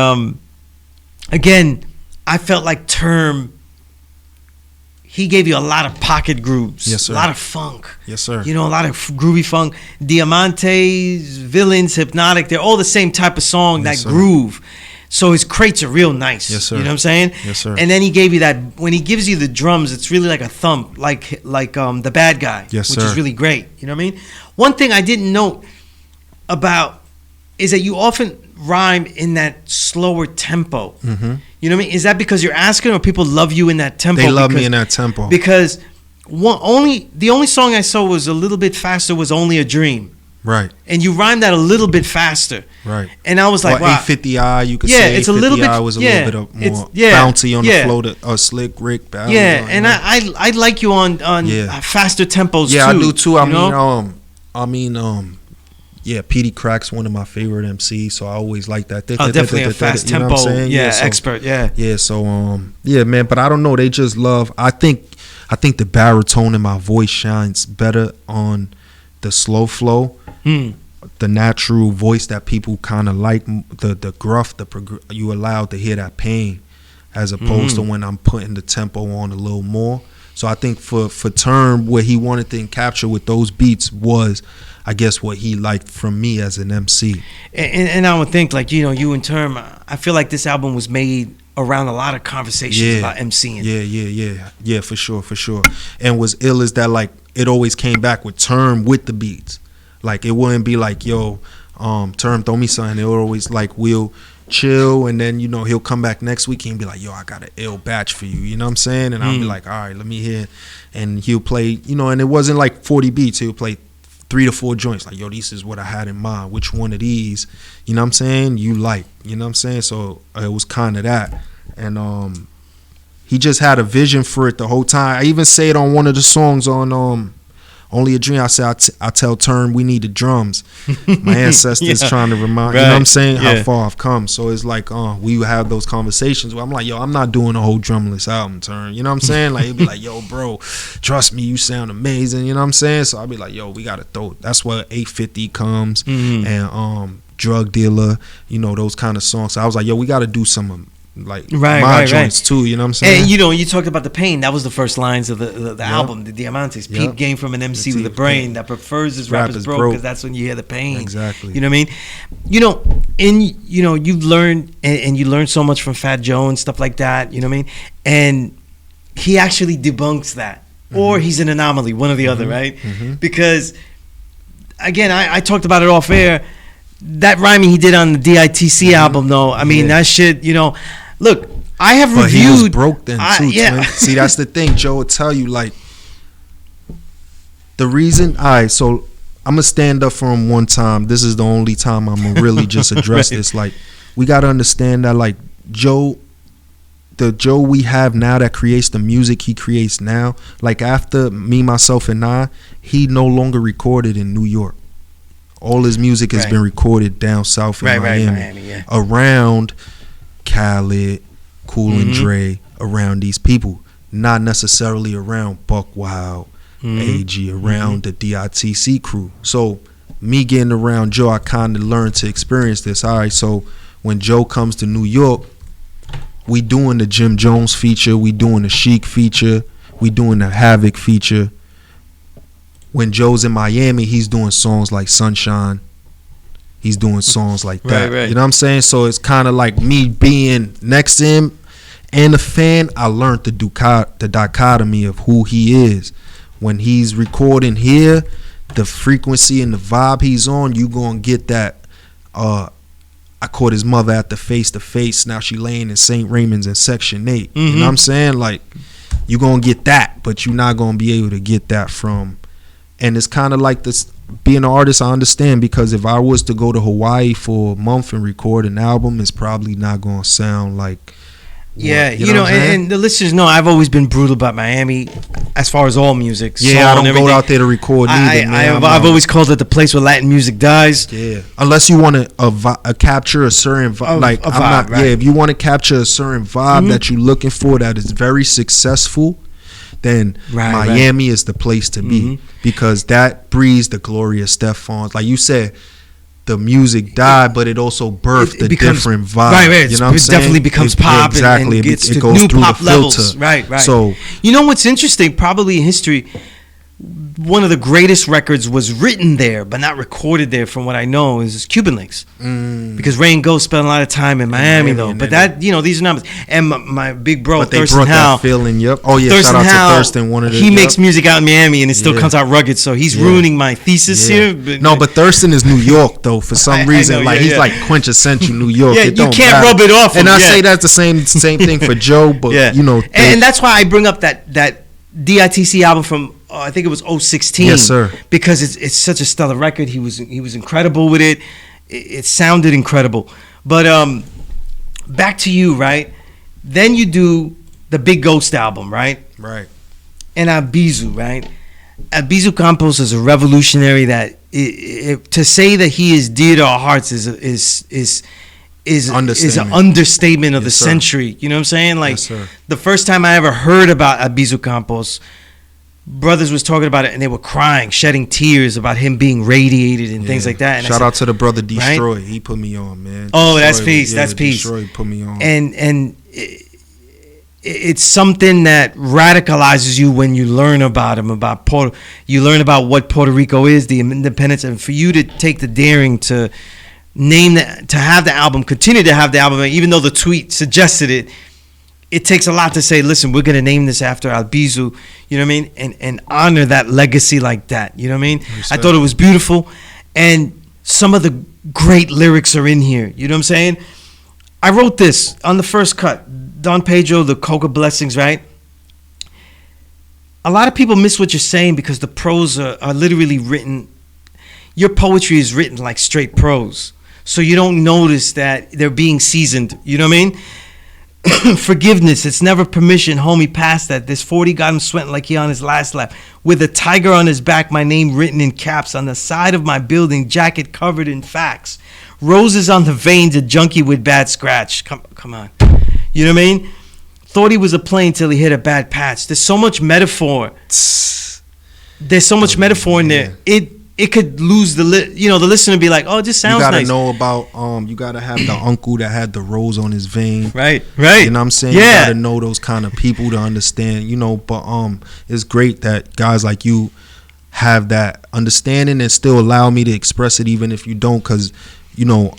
again, I felt like Term, he gave you a lot of pocket grooves. Yes, sir. A lot of funk. Yes, sir. A lot of groovy funk. Diamantes, Villains, Hypnotic, they're all the same type of song, that groove. So his crates are real nice. Yes, sir. You know what I'm saying? Yes, sir. And then he gave you that, when he gives you the drums, it's really like a thump, like The Bad Guy. Yes, which sir. is really great. You know what I mean? One thing I didn't note about is that you often, rhyme in that slower tempo. Mm-hmm. You know what I mean? Is that because you're asking, or people love you in that tempo? They love me in that tempo. Because the only song I saw was a little bit faster was "Only a Dream." Right. And you rhymed that a little bit faster. Right. And I was like, wow. 850i, you could say it's a little bit, was a little bit more bouncy on the flow, slick Rick. Yeah, and I like you on faster tempos too. Yeah, I do too. I mean, Petey Crack's one of my favorite MCs, so I always like that. Definitely a fast tempo, expert, Yeah, so, man, but I don't know. They just love, I think the baritone in my voice shines better on the slow flow. The natural voice that people kind of like, the gruff, you allowed to hear that pain, as opposed to when I'm putting the tempo on a little more. So I think for Term, what he wanted to capture with those beats was, I guess, what he liked from me as an MC. And I would think, like, you and Term, I feel like this album was made around a lot of conversations about MCing. Yeah, for sure. And what's ill is that, like, it always came back with Term with the beats. Like, it wouldn't be like, yo, Term, throw me something. It would always, like, we'll chill, and then, he'll come back next week and be like, yo, I got an ill batch for you. You know what I'm saying? And I'll be like, all right, let me hear. And he'll play, and it wasn't like 40 beats. He'll play 3 to 4 joints. Like, yo, this is what I had in mind. Which one of these, you know what I'm saying, you like? You know what I'm saying? So it was kind of that. And he just had a vision for it the whole time. I even say it on one of the songs on Only a Dream. I say, I tell Term we need the drums. My ancestors trying to remind, you know what I'm saying, how far I've come. So it's like, we would have those conversations where I'm like, yo, I'm not doing a whole drumless album, Term. You know what I'm saying? Like, he'd be like, yo, bro, trust me, you sound amazing. You know what I'm saying? So I'd be like, yo, we got to throw. That's where 850 comes, and Drug Dealer, those kind of songs. So I was like, yo, we got to do some like my joints too, you know what I'm saying? And you talked about the pain. That was the first lines of the album, the Diamantes. Peep game from an MC with a brain that prefers his rappers broke, because that's when you hear the pain. Exactly. You know what I mean? You learn, and you learn so much from Fat Joe and stuff like that. You know what I mean? And he actually debunks that, or he's an anomaly, one or the other, right? Because again, I talked about it off air. That rhyming he did on the DITC album, though, I mean, that shit, look, I have reviewed. He was broke then too. Twin. See, that's the thing. Joe will tell you, like, the reason. All right, so I'm gonna stand up for him one time. This is the only time I'm gonna really just address this. Like, we gotta understand that, like, Joe, the Joe we have now that creates the music he creates now. Like, after Me, Myself, and I, he no longer recorded in New York. All his music has been recorded down south in Miami, around Khaled, Cool and Dre, around these people, not necessarily around Buck Wild, AG, around the DITC crew. So me getting around Joe, I kind of learned to experience this. All right, so when Joe comes to New York, we doing the Jim Jones feature, we doing the Chic feature, we doing the Havoc feature. When Joe's in Miami, he's doing songs like Sunshine. He's doing songs like that. Right. You know what I'm saying? So it's kind of like me being next to him and a fan. I learned the dichotomy of who he is. When he's recording here, the frequency and the vibe he's on, you gonna get that. I caught his mother at the Face to Face. Now she laying in St. Raymond's in Section 8. You know what I'm saying? Like, you gonna get that, but you're not gonna be able to get that from. And it's kind of like this, being an artist, I understand, because if I was to go to Hawaii for a month and record an album, it's probably not going to sound like... and the listeners know I've always been brutal about Miami as far as all music. Yeah, I don't go out there to record either, man. I've always called it the place where Latin music dies. Yeah, unless you want to capture a certain vibe. If you want to capture a certain vibe that you're looking for that is very successful, then Miami is the place to be, because that breeds the Gloria Estefans. Like you said, the music died, but it also birthed a different vibe. Right. You know what I'm saying? Definitely becomes pop. Exactly. And gets it to goes new through pop the filter. levels. Right. So, what's interesting, probably in history, one of the greatest records was written there, but not recorded there. From what I know, is Cuban Links, because Ray and Ghost spent a lot of time in Miami though. But that, you know, these are numbers. And my big bro, but they Thurston brought Howell, that feeling. Yep. Oh yeah. Thurston shout out Howell, to Thurston. One of the, he makes music out in Miami, and it still comes out rugged. So he's ruining my thesis here. But Thurston is New York though. For some reason, like he's like quintessential New York. Yeah, you can't rub it off. And I say that's the same thing for Joe. But you know, and that's why I bring up that DITC album from I think it was 2016. Yes, sir. Because it's such a stellar record. He was incredible with it. It sounded incredible. But back to you, right? Then you do the Big Ghost album, right? Right. And Albizu, right? Albizu Campos is a revolutionary that to say that he is dear to our hearts is an understatement of the century. You know what I'm saying? Like, the first time I ever heard about Albizu Campos, brothers was talking about it and they were crying, shedding tears about him being radiated and things like that. And shout out to the brother Destroy. Right? He put me on, man. Oh, that's peace. That's peace. Destroy put me on. And it's something that radicalizes you when you learn about him, you learn about what Puerto Rico is, the independence, and for you to take the daring to have the album, continue to have the album, even though the tweet suggested it. It takes a lot to say, listen, we're going to name this after Albizu, you know what I mean? And honor that legacy like that, you know what I mean? Respect. I thought it was beautiful. And some of the great lyrics are in here, you know what I'm saying? I wrote this on the first cut, Don Pedro, the Coca Blessings, right? A lot of people miss what you're saying because the prose are literally written. Your poetry is written like straight prose. So you don't notice that they're being seasoned, you know what I mean? Forgiveness, it's never permission, homie, past that. This 40 got him sweating like he on his last lap. With a tiger on his back, my name written in caps. On the side of my building, jacket covered in facts. Roses on the veins, a junkie with bad scratch. Come on. You know what I mean? Thought he was a plane till he hit a bad patch. There's so much metaphor. There's so much metaphor in there. It could lose the listener be like, oh, it just sounds nice. You gotta know about you gotta have the uncle that had the rose on his vein. Right. You know what I'm saying? Yeah. You gotta know those kind of people to understand, you know, but it's great that guys like you have that understanding and still allow me to express it even if you don't, because you know,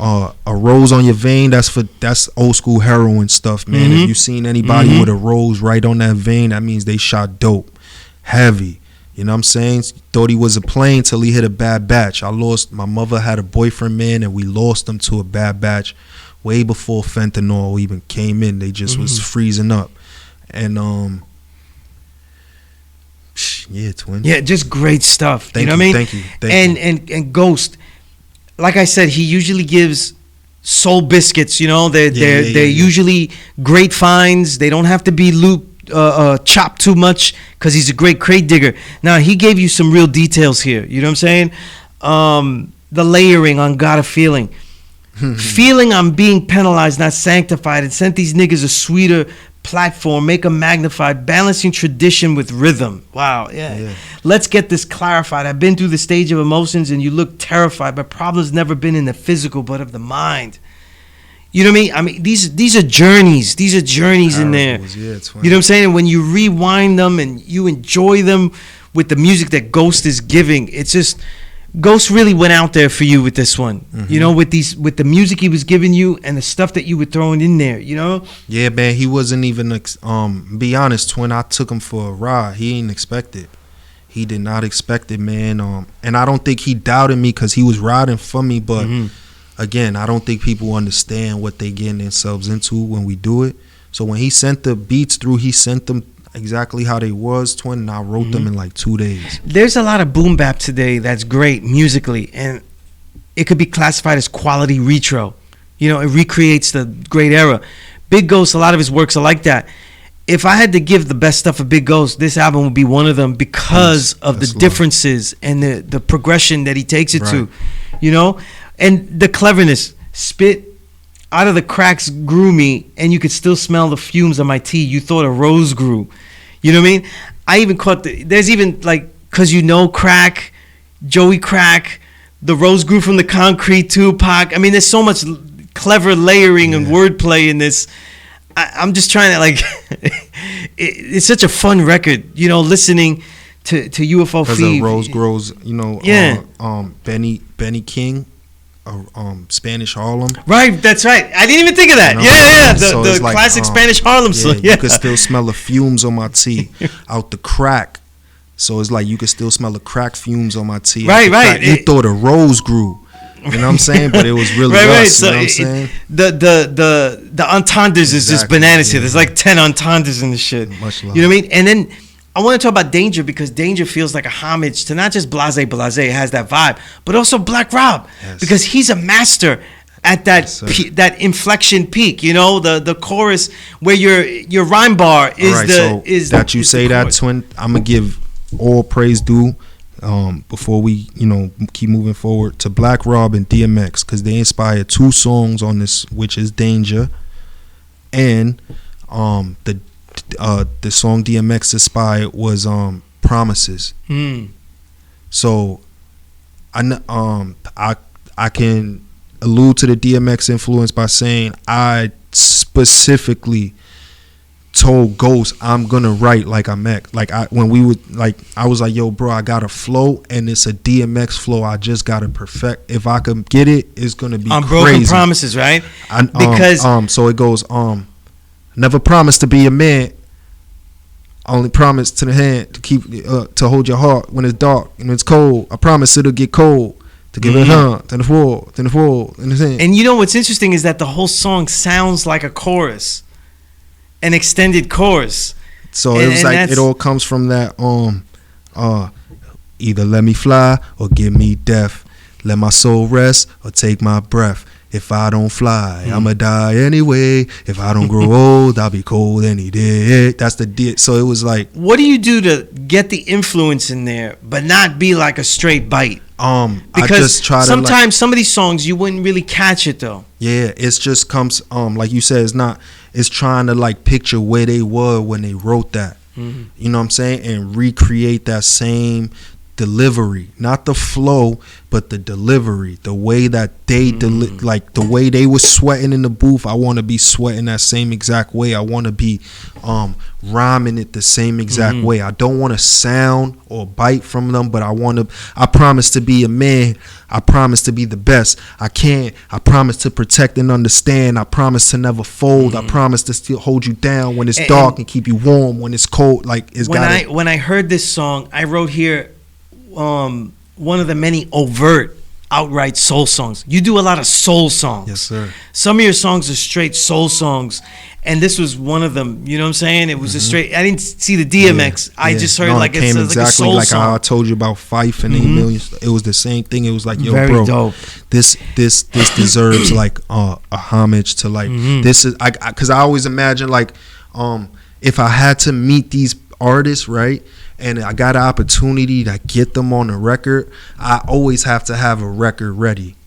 a rose on your vein, that's old school heroin stuff, man. If you seen anybody with a rose right on that vein, that means they shot dope. Heavy. You know what I'm saying? Thought he was a plane till he hit a bad batch. My mother had a boyfriend, man, and we lost him to a bad batch way before fentanyl even came in. They just was freezing up. And yeah, twin. Yeah, just great stuff. Thank you know what I mean? Thank you. And Ghost, like I said, he usually gives soul biscuits, you know. They're usually great finds. They don't have to be looped. Chopped too much because he's a great crate digger. Now he gave you some real details here. You know what I'm saying? The layering on Got a Feeling. Feeling I'm being penalized, not sanctified, and sent these niggas a sweeter platform, make them magnified, balancing tradition with rhythm. Wow, yeah. Let's get this clarified. I've been through the stage of emotions and you look terrified, but problems never been in the physical but of the mind. You know what I mean? I mean, these are journeys. These are journeys in there. You know what I'm saying? And when you rewind them and you enjoy them with the music that Ghost is giving, it's just Ghost really went out there for you with this one. You know, with the music he was giving you and the stuff that you were throwing in there. You know? Yeah, man. He wasn't even. Be honest, when I took him for a ride, he didn't expect it. He did not expect it, man. And I don't think he doubted me because he was riding for me, but. Again, I don't think people understand what they getting themselves into when we do it. So when he sent the beats through, he sent them exactly how they was, twin, and I wrote them in like 2 days. There's a lot of boom bap today that's great musically, and it could be classified as quality retro. You know, it recreates the great era. Big Ghost, a lot of his works are like that. If I had to give the best stuff of Big Ghost, this album would be one of them because of the differences and the progression that he takes it to, you know? And the cleverness, spit out of the cracks grew me, and you could still smell the fumes of my tea. You thought a rose grew. You know what I mean? I even caught there's even like, cause you know Crack, Joey Crack, the rose grew from the concrete, Tupac. I mean, there's so much clever layering and wordplay in this. I'm just trying to like, it's such a fun record, you know, listening to UFO Because Fever. Rose grows, Yeah. Benny King, Spanish Harlem. Right, that's right. I didn't even think of that. You know? Yeah. So The it's like, classic Spanish Harlem song. You could still smell the fumes on my tea out the crack. So it's like you could still smell the crack fumes on my tea. Right. You thought a rose grew. You know what I'm saying? But it was really right. us. So you know what I'm saying? The entendres is just Exactly, bananas here. yeah. There's like 10 entendres in this shit. Much love. You know what I mean? And then I want to talk about Danger because Danger feels like a homage to not just Blase, it has that vibe, but also Black Rob because he's a master at that that inflection peak. You know, the chorus where your rhyme bar is that you say that, Twin. I'm gonna give all praise due. Before we, keep moving forward to Black Rob and DMX, because they inspired 2 songs on this, which is Danger, and the song DMX inspired was Promises. So I can allude to the DMX influence by saying I specifically told Ghost I'm gonna write like I'm X. I was like, yo, bro, I got a flow and it's a DMX flow. I just gotta perfect. If I could get it, it's gonna be crazy. Broken Promises, right? Because so it goes never promise to be a man. Only promise to the hand to keep to hold your heart when it's dark and it's cold. I promise it'll get cold. To give it to the floor, in the hand. And you know what's interesting is that the whole song sounds like a chorus. An extended chorus. So it was like it all comes from that either let me fly or give me death. Let my soul rest or take my breath. If I don't fly, I'ma die anyway. If I don't grow old, I'll be cold any day. That's the so it was like, what do you do to get the influence in there but not be like a straight bite? Because I just try sometimes some of these songs you wouldn't really catch it though. Yeah, it's just comes like you said, it's trying to like picture where they were when they wrote that. You know what I'm saying? And recreate that same delivery, not the flow, but the delivery, the way that they like the way they were sweating in the booth. I want to be sweating that same exact way. I want to be rhyming it the same exact way. I don't want to sound or bite from them, but I promise to be a man. I promise to be the best. I promise to protect and understand. I promise to never fold. I promise to still hold you down when it's dark and keep you warm when it's cold. Like when I heard this song, I wrote here one of the many overt outright soul songs. You do a lot of soul songs. Yes, sir. Some of your songs are straight soul songs, and this was one of them. You know what I'm saying? It was a straight. I didn't see the DMX. I just heard it came exactly like a soul like song. how I told you about Fife and 8 million. It was the same thing. It was like, yo, very bro, dope. This deserves like a homage to like this is because I always imagine like if I had to meet these artists, right? And I got an opportunity to get them on the record, I always have to have a record ready.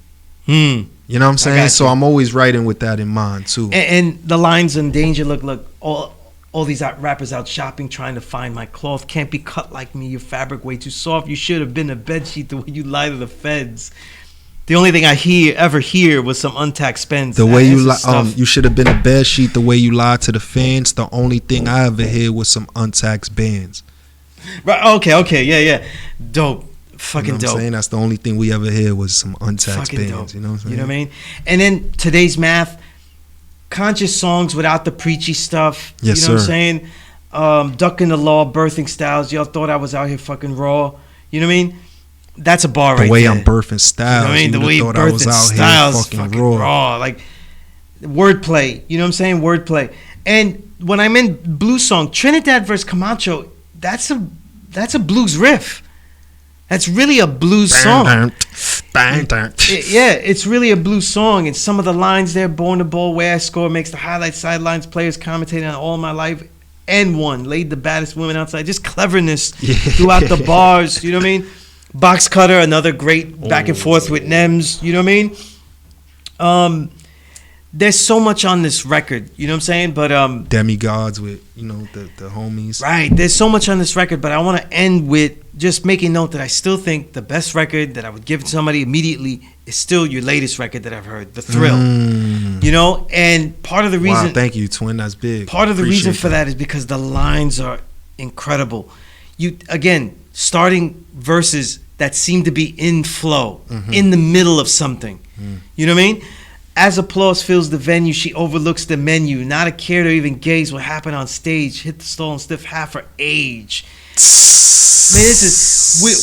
You know what I'm saying? So I'm always writing with that in mind too. And the lines in Danger, look, all these rappers out shopping trying to find my cloth. Can't be cut like me, your fabric way too soft. You should have been a bedsheet the way you lie to the feds. The only thing I ever hear was some untaxed spends. The way you should have been a bed sheet the way you lied to the fans. The only thing I ever hear was some untaxed bands. Right. Okay. Yeah. Dope. Fucking dope. I'm saying that's the only thing we ever hear was some untaxed bands. Dope. You know what I'm saying? You know what I mean? And then Today's Math, conscious songs without the preachy stuff. Yes, you know sir. what I'm saying? Ducking the law, birthing styles. Y'all thought I was out here fucking raw. You know what I mean? That's a bar right there. The way I'm birthing styles. You know what I mean? The way thought birthing I was out styles here fucking raw. Like wordplay. You know what I'm saying? Wordplay. And when I'm in blues song, Trinidad versus Camacho, that's a blues riff. That's really a blues song. It's really a blues song. And some of the lines there, born to bowl, where I score, makes the highlights, sidelines, players commentating on all my life. And one, laid the baddest women outside. Just cleverness throughout the bars. You know what I mean? Box Cutter, another great back and forth with Nems. You know what I mean? There's so much on this record, you know what I'm saying? But Demigods with, the homies. Right. There's so much on this record, but I want to end with just making note that I still think the best record that I would give to somebody immediately is still your latest record that I've heard, The Thrill. And part of the reason... Wow, thank you, Twin. That's big. Part of the reason for that is because the lines are incredible. You again starting verses that seem to be in flow, in the middle of something. You know what I mean? As applause fills the venue, she overlooks the menu, not a care to even gaze what happened on stage. Hit the stall and stiff half her age. Man,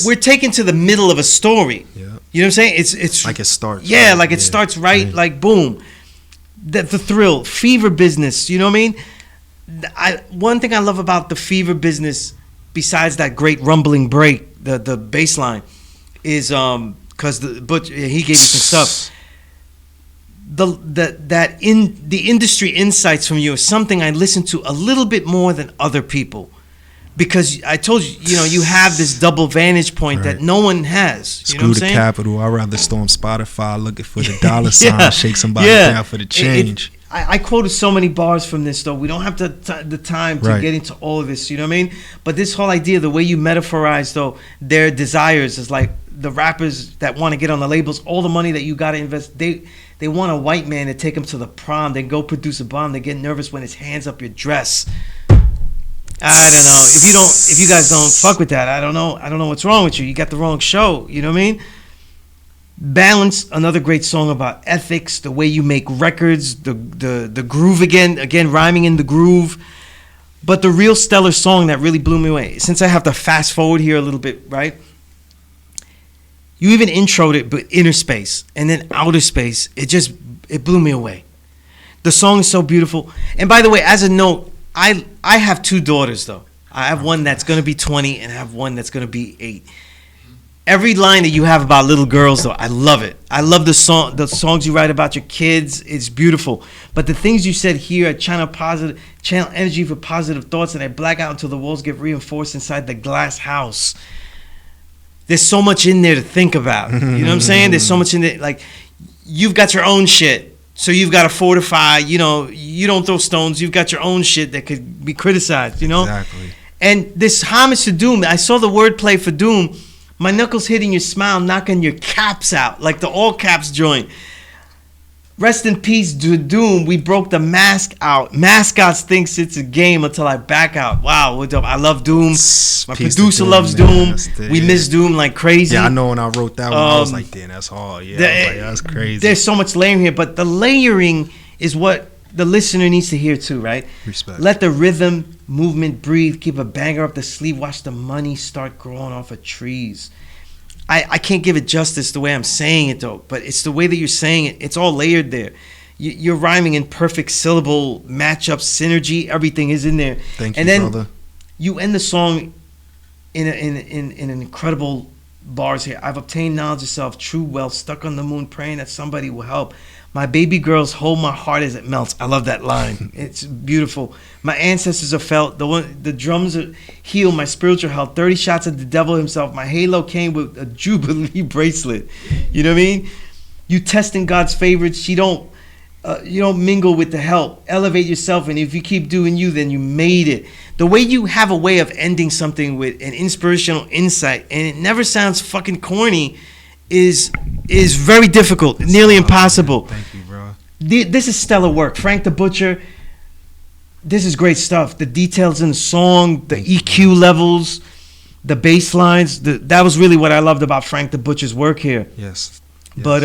we're taken to the middle of a story. Yeah. You know what I'm saying? It's like it starts. Yeah, right? Like it starts right, like boom. The thrill, fever business. You know what I mean? One thing I love about the fever business, besides that great rumbling break, the bass line, is because Butch he gave you some stuff. The industry insights from you is something I listen to a little bit more than other people, because I told you, you know, you have this double vantage point that no one has. You know what I'm saying? Capital. I'd rather storm Spotify looking for the dollar sign, shake somebody down for the change. I quoted so many bars from this, though. We don't have the time to get into all of this, you know what I mean? But this whole idea, the way you metaphorize, though, their desires is like the rappers that want to get on the labels, all the money that you got to invest, they want a white man to take them to the prom. They go produce a bomb. They get nervous when his hands up your dress. I don't know. If you guys don't fuck with that, I don't know what's wrong with you. You got the wrong show. You know what I mean? Balance, another great song about ethics, the way you make records, the groove again rhyming in the groove. But the real stellar song that really blew me away, since I have to fast forward here a little bit, right? You even introed it, but inner space and then outer space. It blew me away. The song is so beautiful. And by the way, as a note, I have two daughters though. I have one that's gonna be 20 and I have one that's gonna be 8. Every line that you have about little girls though, I love it. I love the songs you write about your kids. It's beautiful. But the things you said here, I channel energy for positive thoughts, and I black out until the walls get reinforced inside the glass house. There's so much in there to think about. You know what I'm saying? There's so much in there. Like, you've got your own shit, so you've got to fortify. You know, you don't throw stones. You've got your own shit that could be criticized, you know? Exactly. And this homage to Doom, I saw the wordplay for Doom. My knuckles hitting your smile, knocking your caps out, like the all caps joint. Rest in peace, Doom. We broke the mask out. Mascots thinks it's a game until I back out. Wow, what up? I love Doom. My producer loves Doom. We miss Doom like crazy. Yeah, I know when I wrote that one, I was like, damn, that's hard. Yeah, I was like, that's crazy. There's so much layering here, but the layering is what the listener needs to hear too, right? Respect. Let the rhythm, movement breathe. Keep a banger up the sleeve. Watch the money start growing off of trees. I can't give it justice the way I'm saying it though, but it's the way that you're saying it. It's all layered there. You're rhyming in perfect syllable matchup, synergy. Everything is in there. Thank you, and then brother. You end the song in an incredible bars here. I've obtained knowledge of self, true wealth, stuck on the moon, praying that somebody will help. My baby girls hold my heart as it melts. I love that line. It's beautiful. My ancestors are felt. The drums heal my spiritual health. 30 shots at the devil himself. My halo came with a Jubilee bracelet. You know what I mean? You testing God's favorites. You don't mingle with the help. Elevate yourself, and if you keep doing you, then you made it. The way you have a way of ending something with an inspirational insight, and it never sounds fucking corny, is very difficult, nearly impossible. Thank you, bro. This is stellar work. Frank the Butcher, this is great stuff. The details in the song, the EQ levels, the bass lines, that was really what I loved about Frank the Butcher's work here. Yes. But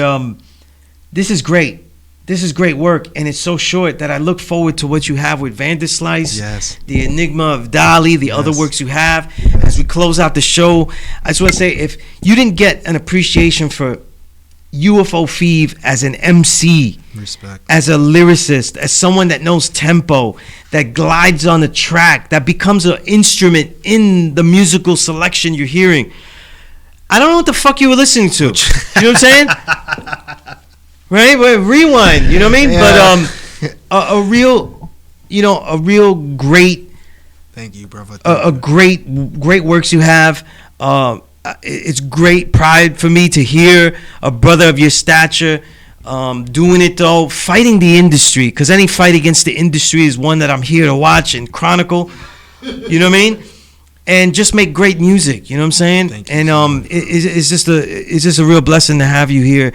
this is great. This is great work, and it's so short that I look forward to what you have with Vanderslice, the Enigma of Dali, the other works you have. As we close out the show, I just want to say, if you didn't get an appreciation for UFO Feeve as an MC, respect, as a lyricist, as someone that knows tempo, that glides on the track, that becomes an instrument in the musical selection you're hearing, I don't know what the fuck you were listening to. You know what I'm saying? Right? Rewind, you know what I mean? Yeah. But a real great. Thank you, brother. A great works you have. It's great pride for me to hear a brother of your stature doing it though, fighting the industry, because any fight against the industry is one that I'm here to watch and chronicle. You know what I mean? And just make great music, you know what I'm saying? Thank you. And it's just a real blessing to have you here.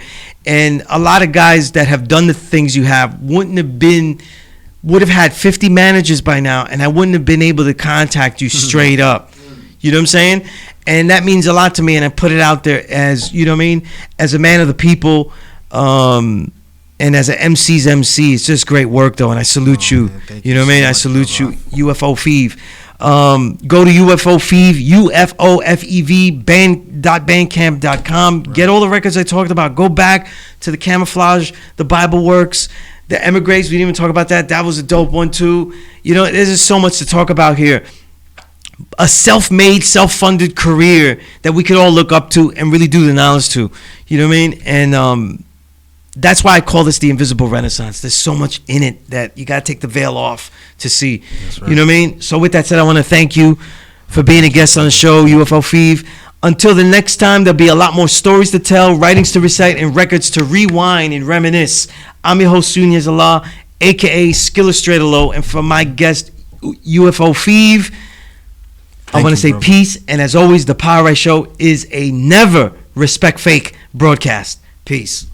And a lot of guys that have done the things you have would have had 50 managers by now, and I wouldn't have been able to contact you straight up. You know what I'm saying? And that means a lot to me, and I put it out there as, you know what I mean, as a man of the people, and as an MC's MC. It's just great work, though, and I salute you. Man, you know what I mean? so I much, salute you, brother. UFO Fev. Go to UFO Fev, UFOFEV, bandcamp.com. Right. Get all the records I talked about. Go back to the Camouflage, the Bible Works, the Emigres. We didn't even talk about that. That was a dope one, too. You know, there's just so much to talk about here. A self-made, self-funded career that we could all look up to and really do the knowledge to. You know what I mean? And that's why I call this the Invisible Renaissance. There's so much in it that you got to take the veil off to see. That's right. You know what I mean? So with that said, I want to thank you for being a guest on the show, UFO Fev. Until the next time, there'll be a lot more stories to tell, writings to recite, and records to rewind and reminisce. I'm your host, Sunez Allah, a.k.a. Skillustrator, and for my guest, UFO Fev, I want to say brother. peace, and as always, the Power Right Show is a never respect fake broadcast. Peace.